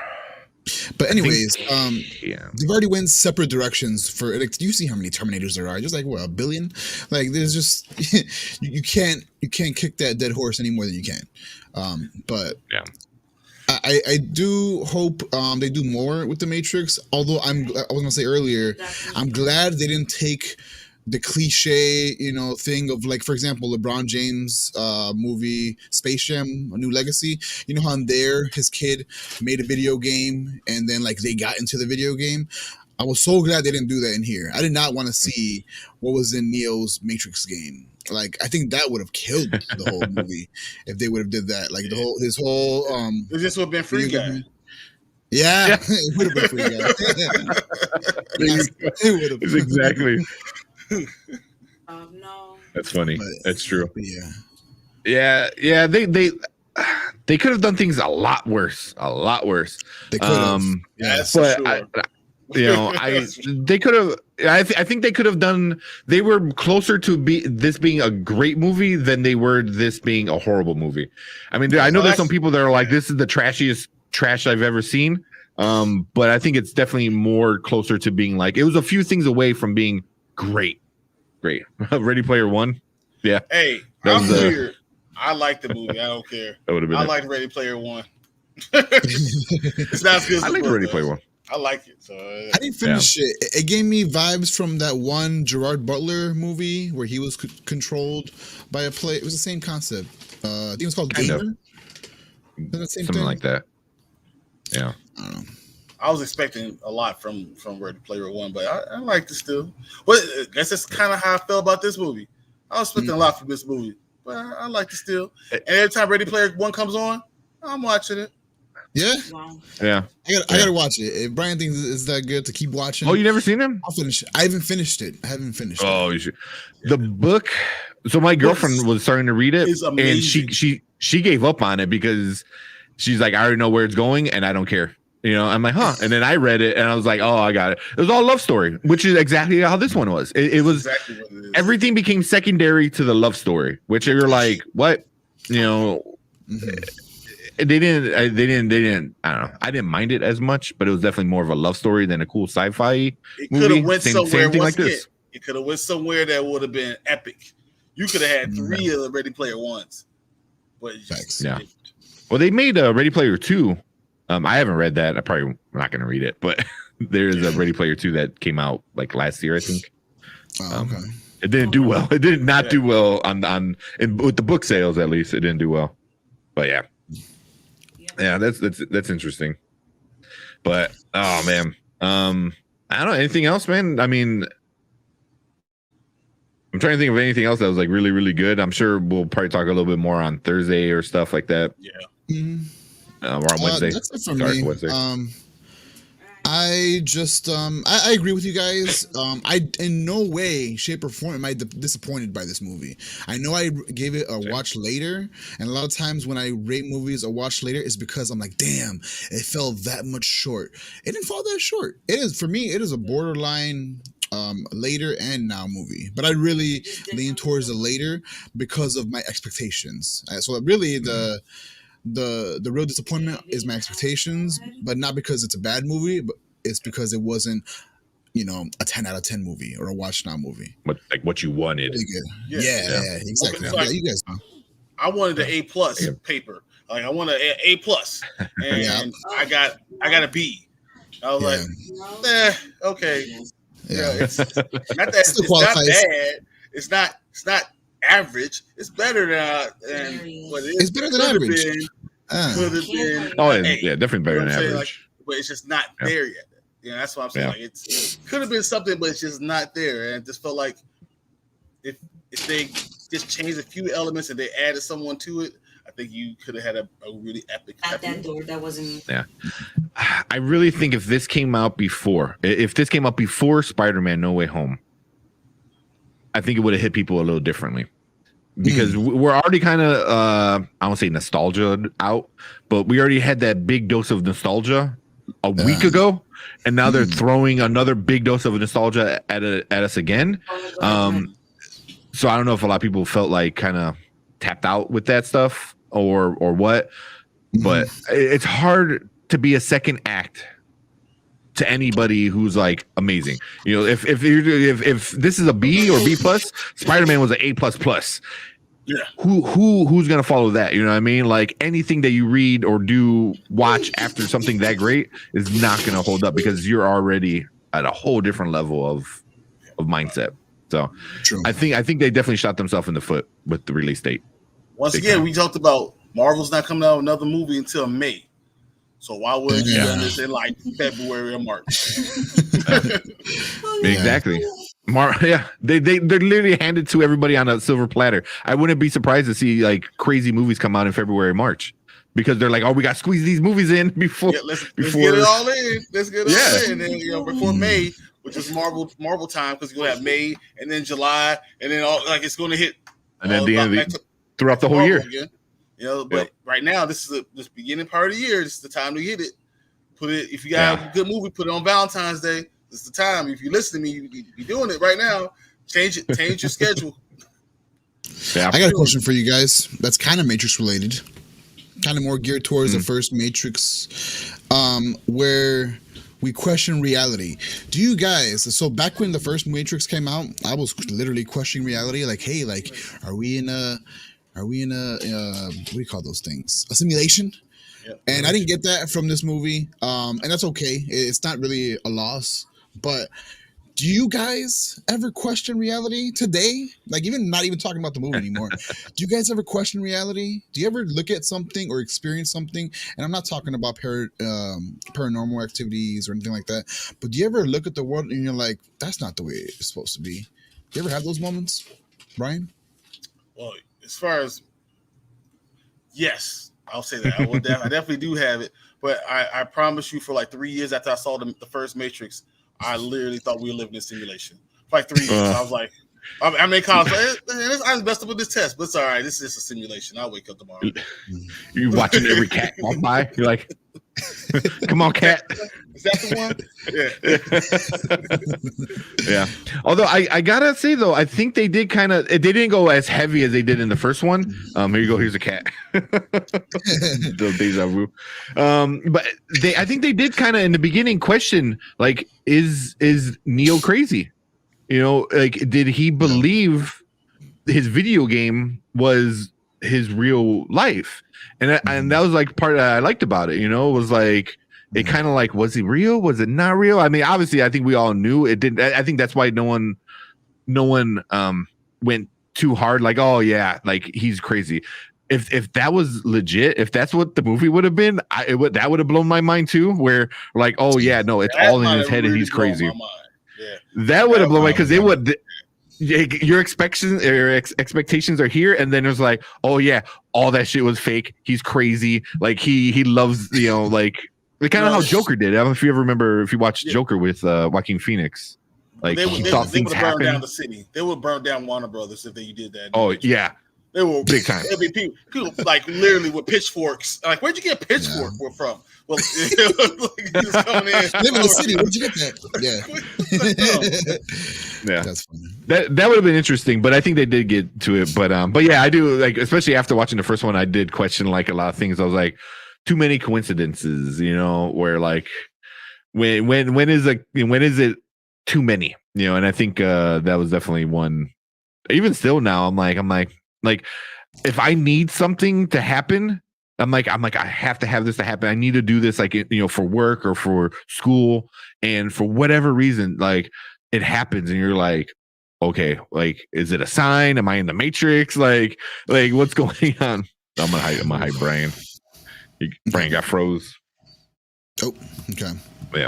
But anyways, they've already went separate directions for like, you see how many Terminators there are? Just like what, 1 billion? Like there's just you can't kick that dead horse any more than you can. But I do hope they do more with The Matrix. Although I was gonna say earlier, I'm glad they didn't take the cliche, thing of like, for example, LeBron James movie Space Jam: A New Legacy. You know how in there his kid made a video game and then like they got into the video game. I was so glad they didn't do that in here. I did not want to see what was in Neo's Matrix game. Like I think that would have killed the whole movie if they would have did that. Like his whole it just would have been Free Guy. Yeah, it would have been Free Guy. It would have exactly. No. That's funny. That's true. Yeah. They could have done things a lot worse. They could have. Yes, but sure. they could have. I think they could have done. They were closer to this being a great movie than they were this being a horrible movie. I mean, I know there's some people that are like, "This is the trashiest trash I've ever seen." But I think it's definitely more closer to being like, it was a few things away from being great. Ready Player One. Yeah. Hey, I'm weird. I like the movie. I don't care. That would have been. I like Ready Player One. It's not as good as I like Ready Player One. I like it. So I didn't finish it. It gave me vibes from that one Gerard Butler movie where he was controlled by a play. It was the same concept. I think it was called Gamer. Something like that. Yeah. I don't know. I was expecting a lot from Ready Player One, but I liked it still. But I guess that's kind of how I felt about this movie. I was expecting a lot from this movie, but I liked it still. And every time Ready Player One comes on, I'm watching it. Yeah, yeah. I gotta watch it. If Brian thinks it's that good to keep watching. Oh, you never seen him? I'll finish it. I haven't finished it. Oh, you should. The book. So my girlfriend was starting to read it, and she gave up on it because she's like, I already know where it's going, and I don't care. You know, I'm like, huh? And then I read it, and I was like, oh, I got it. It was all love story, which is exactly how this one was. It was exactly what it is. Everything became secondary to the love story, which you're like, what? You know. They didn't. I don't know. I didn't mind it as much, but it was definitely more of a love story than a cool sci-fi movie. It could have went somewhere like this. It could have went somewhere that would have been epic. You could have had 3 of the Ready Player Ones, but well, they made a Ready Player 2. I haven't read that. I probably not going to read it, but there's a Ready Player 2 that came out like last year, I think. Okay. It didn't do well. It did not do well with the book sales. At least it didn't do well. But yeah, that's interesting. But oh man, I don't know anything else, man. I mean, I'm trying to think of anything else that was like really, really good. I'm sure we'll probably talk a little bit more on Thursday or stuff like that. Yeah. Or on Wednesday. That's it for me. Wednesday. I just I agree with you guys. I in no way, shape, or form am I disappointed by this movie. I know I gave it a watch later, and a lot of times when I rate movies a watch later, it's because I'm like, damn, it fell that much short. It didn't fall that short. It is, for me, it is a borderline later and now movie, but I really lean towards the later because of my expectations. So really the real disappointment is my expectations, but not because it's a bad movie, but it's because it wasn't, a 10 out of 10 movie or a watch now movie. But like what you wanted. Really good. Yeah, exactly. Okay, you guys know. I wanted the A+ paper. Like I want an A+, and I got a B. I was like, okay. Yeah, it's not that it's not bad. It's not average. It's better than what it is. It's better than average. Could have been. Oh yeah, definitely better than average. Like, but it's just not there yet. That's what I'm saying. Like it could have been something, but it's just not there. And it just felt like if they just changed a few elements and they added someone to it, I think you could have had a really epic. At that door, that wasn't. Yeah, I really think if this came out before Spider-Man: No Way Home, I think it would have hit people a little differently. Because we're already kind of, I won't say nostalgia out, but we already had that big dose of nostalgia a week ago, and now they're throwing another big dose of nostalgia at us again. So I don't know if a lot of people felt like kind of tapped out with that stuff or what, but it's hard to be a second act to anybody who's like amazing. If this is a B or B+, Spider-Man was an A++. Yeah. Who's gonna follow that? You know what I mean? Like anything that you read or do watch after something that great is not gonna hold up because you're already at a whole different level of mindset. So True. I think they definitely shot themselves in the foot with the release date. Once again, we talked about Marvel's not coming out with another movie until May. So why would you done this in like February or March? Exactly. They literally handed to everybody on a silver platter. I wouldn't be surprised to see like crazy movies come out in February, March, because they're like, oh, we got to squeeze these movies in before. Let's get it all in. Let's get it all in. And then before May, which is Marvel time, because you'll have May and then July, and then it's going to hit. And then the end of throughout the whole year. Again. But right now, this is beginning part of the year. This is the time to get it. Put it if you got a good movie, put it on Valentine's Day. It's the time. If you listen to me, you're doing it right now. Change your schedule. Yeah. I got a question for you guys. That's kind of Matrix related, kind of more geared towards the first Matrix, where we question reality. Do you guys? So back when the first Matrix came out, I was literally questioning reality. Like, hey, like, are we in a what do you call those things? A simulation? Yep. And I didn't get that from this movie, and that's okay. It's not really a loss. But do you guys ever question reality today? Like, even not even talking about the movie anymore. Do you guys ever question reality? Do you ever look at something or experience something? And I'm not talking about paranormal activities or anything like that. But do you ever look at the world and you're like, that's not the way it's supposed to be? Do you ever have those moments, Brian? Well, as far as yes, I'll say that. I definitely do have it. But I promise you, for like 3 years after I saw the first Matrix, I literally thought we were living in a simulation. For like 3 years, I was like, I made comments like, I'm messed up with this test, but it's all right. This is a simulation. I'll wake up tomorrow. You're watching every cat walk by. You're like, come on, cat. Is that the one? Yeah. Although I gotta say though, I think they did they didn't go as heavy as they did in the first one. Here you go. Here's a cat. The deja vu. But I think they did kind of in the beginning question like, is Neo crazy? You know, like, did he believe his video game was his real life? And that was like part that I liked about it. You know, it was like, it kind of like, was it real? Was it not real? I mean, obviously, I think we all knew it didn't. I think that's why no one went too hard. Like, oh yeah, like he's crazy. If that was legit, if that's what the movie would have been, that would have blown my mind too. Where like, oh yeah, no, it's all in his head and he's crazy. Yeah. That would have blown my, because they would. Your expectations are here, and then it's like, oh yeah, all that shit was fake. He's crazy. Like he loves, you know, like kind of how Joker did. I don't know if you ever remember, if you watched Joker with Joaquin Phoenix. Like they he thought things would happened. burn down the city. They would burn down Warner Brothers if they did that. Oh yeah. They were big time. There'd be people like literally with pitchforks. Like, where'd you get a pitchfork from? Well, like, live in the city. Where'd you get that? Yeah, that's funny. That would have been interesting, but I think they did get to it. But yeah, I do like, especially after watching the first one, I did question like a lot of things. I was like, too many coincidences, you know, where like when is it too many, you know? And I think that was definitely one. Even still now, I'm like, if I need something to happen, I'm like, I have to have this to happen. I need to do this, like, you know, for work or for school, and for whatever reason, like it happens, and you're like, okay, like, is it a sign? Am I in the Matrix? Like what's going on? I'm gonna hide Brian. Brian got froze. Oh, okay. Yeah.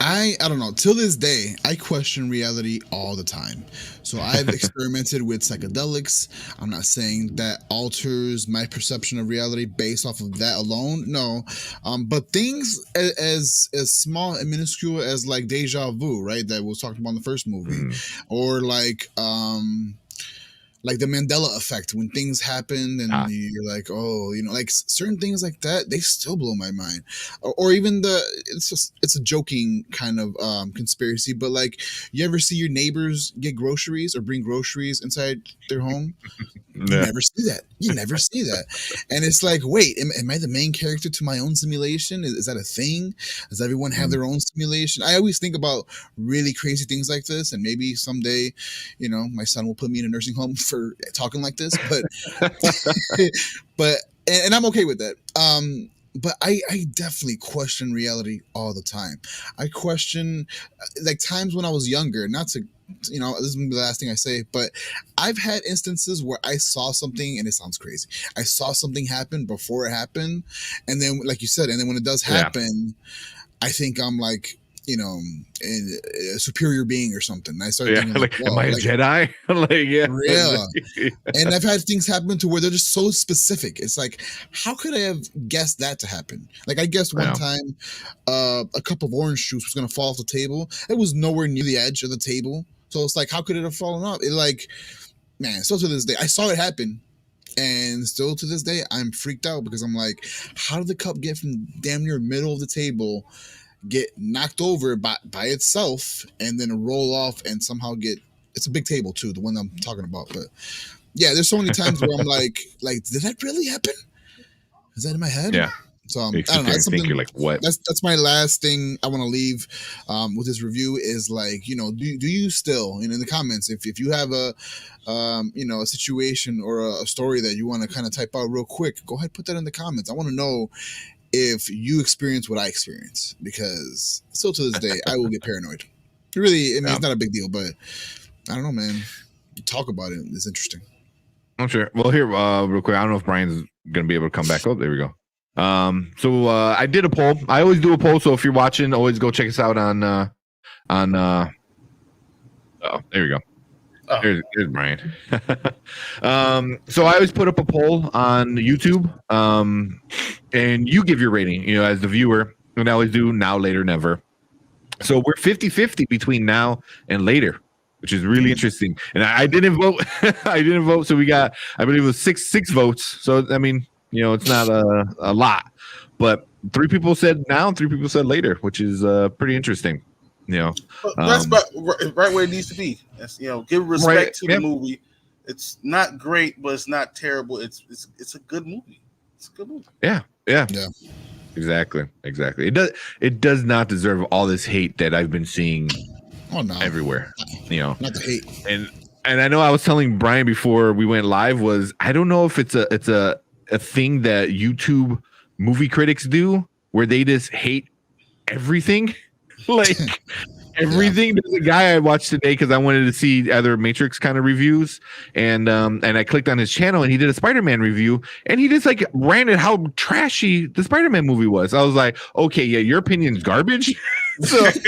I don't know. Till this day, I question reality all the time. So I've experimented with psychedelics. I'm not saying that alters my perception of reality based off of that alone. No. But things as small and minuscule as like deja vu, right? That was talked about in the first movie. Or like the Mandela effect, when things happen and you're like, oh, you know, like certain things like that, they still blow my mind. Or even it's a joking kind of conspiracy, but like, you ever see your neighbors get groceries or bring groceries inside their home? You never see that. You never see that. And it's like, wait, am I the main character to my own simulation? Is that a thing? Does everyone have their own simulation? I always think about really crazy things like this, and maybe someday, you know, my son will put me in a nursing home for talking like this, but and I'm okay with that. But I definitely question reality all the time. I question like times when I was younger, not to, you know, this is the last thing I say, but I've had instances where I saw something, and it sounds crazy, I saw something happen before it happened, and then, like you said, and then when it does happen, I think I'm like, you know, a superior being or something. I started thinking, like, am I a Jedi? Like, yeah. And I've had things happen to where they're just so specific. It's like, how could I have guessed that to happen? Like, I guessed one time a cup of orange juice was going to fall off the table. It was nowhere near the edge of the table. So it's like, how could it have fallen off? It, like, man, still to this day, I saw it happen. And still to this day, I'm freaked out because I'm like, how did the cup get from damn near middle of the table, get knocked over by itself and then roll off and somehow get. It's a big table too, the one I'm talking about. But yeah, there's so many times where I'm like, did that really happen? Is that in my head? Yeah. So I Makes don't you know. That's think something. you're like, what? That's my last thing I want to leave with this review is like, you know, do you still, you know, in the comments if you have a you know, a situation or a story that you want to kind of type out real quick, go ahead, put that in the comments. I want to know if you experience what I experience, because still to this day I will get paranoid. Really, I mean, it's not a big deal, but I don't know, man. Talk about it. It's interesting. I'm sure. Well, here, real quick. I don't know if Brian's gonna be able to come back. Oh, there we go. So I did a poll. I always do a poll. So if you're watching, always go check us out on. Oh, there we go. Oh. Here's Brian. So I always put up a poll on YouTube. And you give your rating, you know, as the viewer. And I always do now, later, never. So we're 50-50 between now and later, which is really interesting. And I didn't vote. I didn't vote. So we got, I believe it was six votes. So, I mean, you know, it's not a lot. But 3 people said now and 3 people said later, which is pretty interesting. You know, that's right where it needs to be. That's, you know, give respect to the movie. It's not great, but it's not terrible. It's a good movie. It's a good movie. Yeah. Exactly. It does not deserve all this hate that I've been seeing everywhere. You know, not the hate. And I know I was telling Brian before we went live was I don't know if it's a thing that YouTube movie critics do where they just hate everything. Like everything. There's a guy I watched today because I wanted to see other Matrix kind of reviews, and I clicked on his channel and he did a Spider-Man review, and he just like ranted how trashy the Spider-Man movie was. I was like, okay, yeah, your opinion's garbage. So I get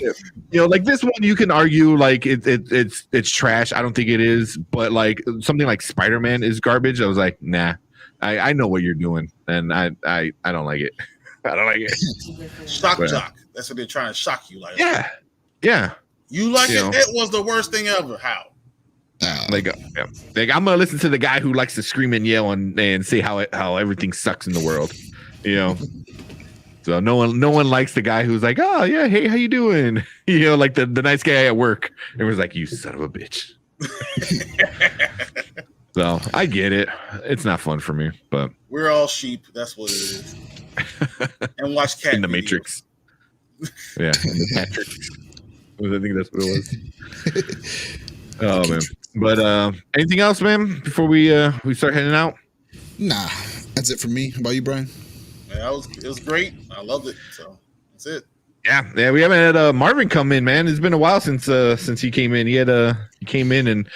it. You know, like this one, you can argue like it's trash. I don't think it is, but like something like Spider-Man is garbage. I was like, nah, I know what you're doing, and I don't like it. I don't like it. Shock jock. That's what they're trying to shock you. Like, yeah. You like it? It was the worst thing ever. How? Like I'm gonna listen to the guy who likes to scream and yell and say how everything sucks in the world. You know. So no one likes the guy who's like, oh yeah, hey, how you doing? You know, like the nice guy at work. Everyone's like, you son of a bitch. So I get it. It's not fun for me, but we're all sheep. That's what it is. And watch cat in the videos. Matrix. Yeah, in the Matrix. I think that's what it was. Oh man! But anything else, man? Before we start heading out? Nah, that's it for me. How about you, Brian? Yeah, it was great. I loved it. So that's it. Yeah. We haven't had Marvin come in, man. It's been a while since he came in. He came in and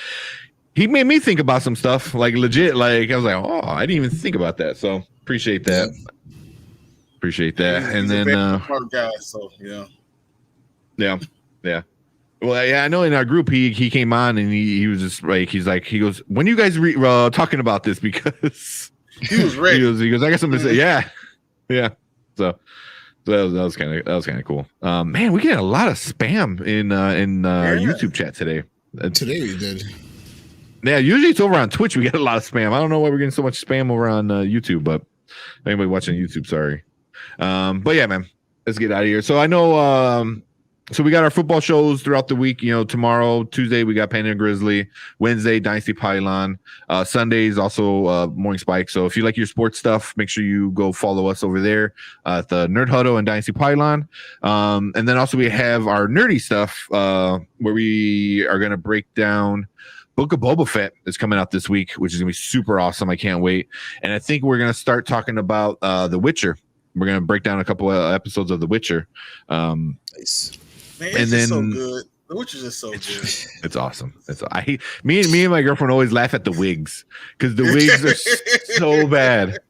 he made me think about some stuff, like legit. Like I was like, oh, I didn't even think about that. So appreciate that. He's and then a smart guy. So yeah. Well, yeah, I know in our group he came on and he was just like he goes, when you guys talking about this, because he was ready. he goes, I got something to say. Yeah. So that was kind of cool. Man, we get a lot of spam in YouTube chat today. Today we did. Yeah, usually it's over on Twitch. We get a lot of spam. I don't know why we're getting so much spam over on YouTube, but anybody watching YouTube, sorry. But yeah, man, let's get out of here. So I know, so we got our football shows throughout the week. You know, tomorrow, Tuesday, we got Panda and Grizzly. Wednesday, Dynasty Pylon. Sundays, also Morning Spike. So if you like your sports stuff, make sure you go follow us over there at the Nerd Huddle and Dynasty Pylon. And then also we have our nerdy stuff where we are going to break down Book of Boba Fett is coming out this week, which is going to be super awesome. I can't wait. And I think we're going to start talking about The Witcher. We're going to break down a couple of episodes of The Witcher. Nice. Man, it's just so good. The Witcher's just so good. It's awesome. Me and my girlfriend always laugh at the wigs because the wigs are so bad.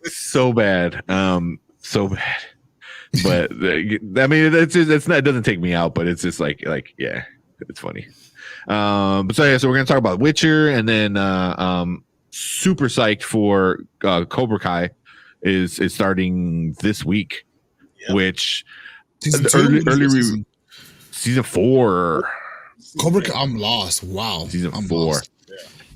So bad. But I mean, it doesn't take me out, but it's just like yeah, it's funny. But so we're gonna talk about Witcher, and then super psyched for Cobra Kai is starting this week, which season 4. Cobra Kai, I'm lost. Wow, season I'm 4. Lost.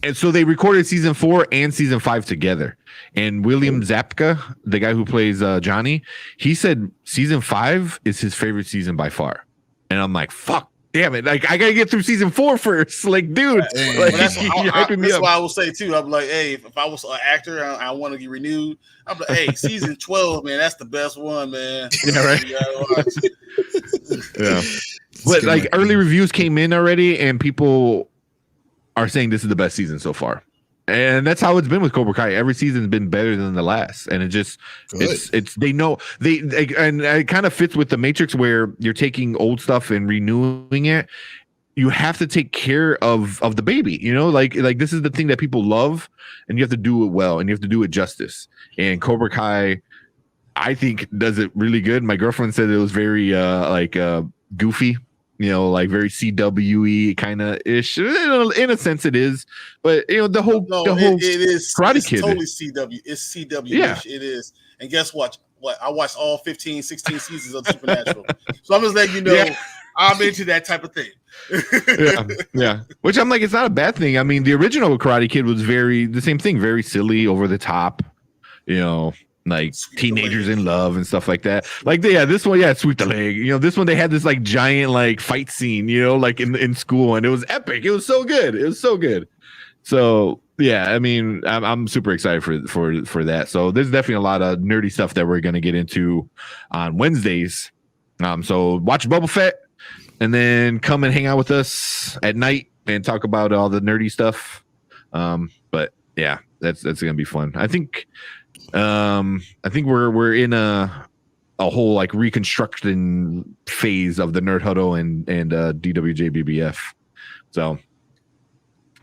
And so they recorded season 4 and season 5 together, And William Zapka, the guy who plays Johnny, he said season 5 is his favorite season by far. And I'm like, fuck. Damn it! Like I gotta get through season 4 first. Like, dude, like, that's that's what I will say too. I'm like, hey, if I was an actor, I want to get renewed. I'm like, hey, season 12, man, that's the best one, man. Yeah, right. Yeah, but like early reviews came in already, and people are saying this is the best season so far. And that's how it's been with Cobra Kai. Every season's been better than the last, and it just it's they know and it kind of fits with the Matrix where you're taking old stuff and renewing it. You have to take care of the baby, you know, like this is the thing that people love, and you have to do it well, and you have to do it justice. And Cobra Kai, I think, does it really good. My girlfriend said it was very goofy. You know, like very CWE kind of ish. In a sense, it is. But you know, the whole it is Karate Kid. Totally CW. It's CW. Yeah. It is. And guess what? I watched all 15, 16 seasons of Supernatural. So I'm just letting you know I'm into that type of thing. Yeah. Which I'm like, it's not a bad thing. I mean, the original Karate Kid was the same thing, very silly, over the top. You know, like teenagers in love and stuff like that. Like this one, sweep the leg. You know, this one they had this like giant like fight scene, you know, like in school, and it was epic. It was so good. So yeah, I mean, I'm super excited for that. So there's definitely a lot of nerdy stuff that we're gonna get into on Wednesdays. So watch Boba Fett, and then come and hang out with us at night and talk about all the nerdy stuff. But yeah, that's gonna be fun. I think we're in a whole like reconstruction phase of the Nerd Huddle and DWJBBF. So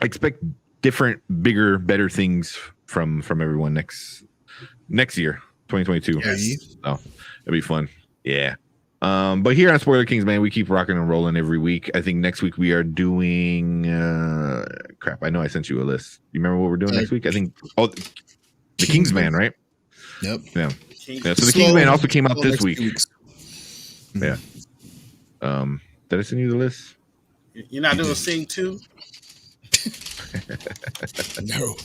I expect different, bigger, better things from everyone next year, 2022. Yes. So it'll be fun. Yeah. But here on Spoiler Kings, man, we keep rocking and rolling every week. I think next week we are doing crap. I know I sent you a list. You remember what we're doing next week? I think the Kingsman, right? Yep. Yeah. So the Kingsman also came out this week. Yeah. Did I send you the list? You're not doing Sing 2? No.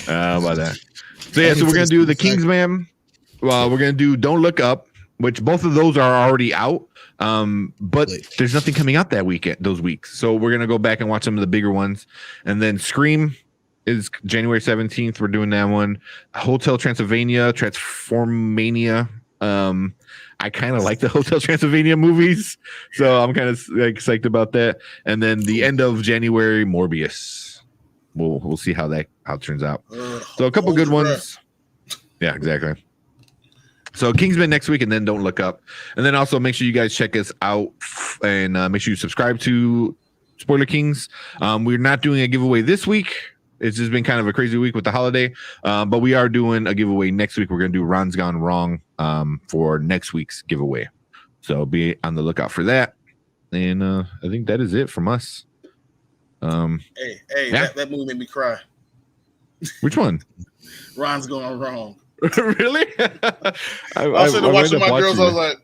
How about that? So yeah, so we're gonna do the Kingsman. Well, we're gonna do Don't Look Up, which both of those are already out. But there's nothing coming out those weeks. So we're gonna go back and watch some of the bigger ones. And then Scream is January 17th. We're doing that one. Hotel Transylvania, Transformania. I kind of like the Hotel Transylvania movies, so I'm kind of like psyched about that. And then the end of January, Morbius. We'll see how it turns out. So a couple good ones. Yeah, exactly. So Kingsman next week, and then Don't Look Up. And then also make sure you guys check us out and make sure you subscribe to Spoiler Kings. We're not doing a giveaway this week. It's just been kind of a crazy week with the holiday. But we are doing a giveaway next week. We're going to do Ron's Gone Wrong for next week's giveaway. So be on the lookout for that. And I think that is it from us. That movie made me cry. Which one? Ron's Gone Wrong. Really? I was sitting watching my girls. I was like,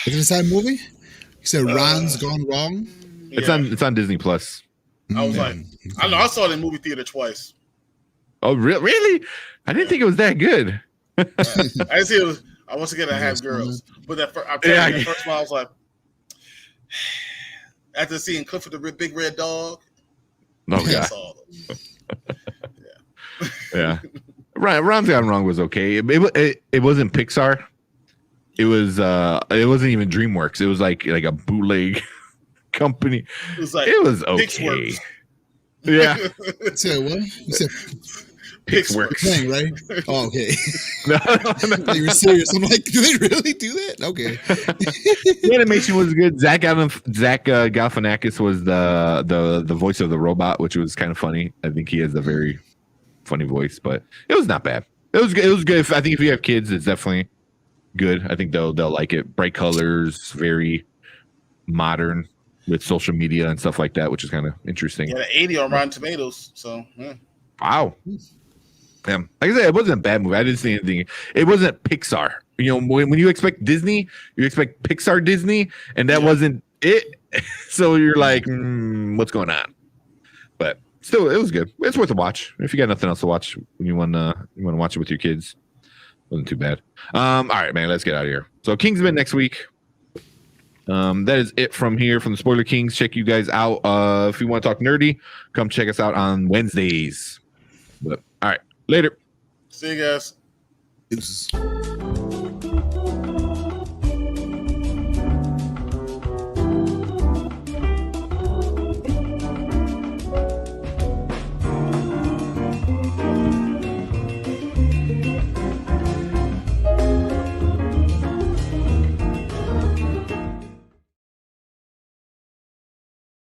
"Is it a sad movie?" You said Ron's Gone Wrong. It's on Disney Plus. I was like, I know I saw it in movie theater twice. Oh, really? I didn't think it was that good. I didn't see it was. I once again I have girls, but that first one I was like, after seeing Clifford the Big Red Dog. Oh God. Yeah. Ron's Gone Wrong was okay. It wasn't Pixar. It wasn't even DreamWorks. It was like a bootleg company. It was okay. Pixworks. Yeah. Say what? You said Pixworks. Thing, right? Oh, okay. No. You were serious. I'm like, do they really do that? Okay. The animation was good. Zach Galifianakis was the voice of the robot, which was kind of funny. I think he has a very funny voice, but it was not bad. It was good. I think if you have kids, it's definitely good. I think they'll like it. Bright colors, very modern with social media and stuff like that, which is kind of interesting. Yeah, 80 on Rotten Tomatoes. So yeah. Wow. Yeah, like I said, it wasn't a bad movie. I didn't see anything. It wasn't Pixar. You know, when you expect Disney, you expect Pixar Disney, and that wasn't it. So you're like, what's going on? But still, it was good. It's worth a watch if you got nothing else to watch when you want to watch it with your kids. Wasn't too bad. All right, man, let's get out of here. So Kingsman next week. That is it from here from the Spoiler Kings. Check you guys out. If you want to talk nerdy, come check us out on Wednesdays. But all right, later. See you guys. Deuces.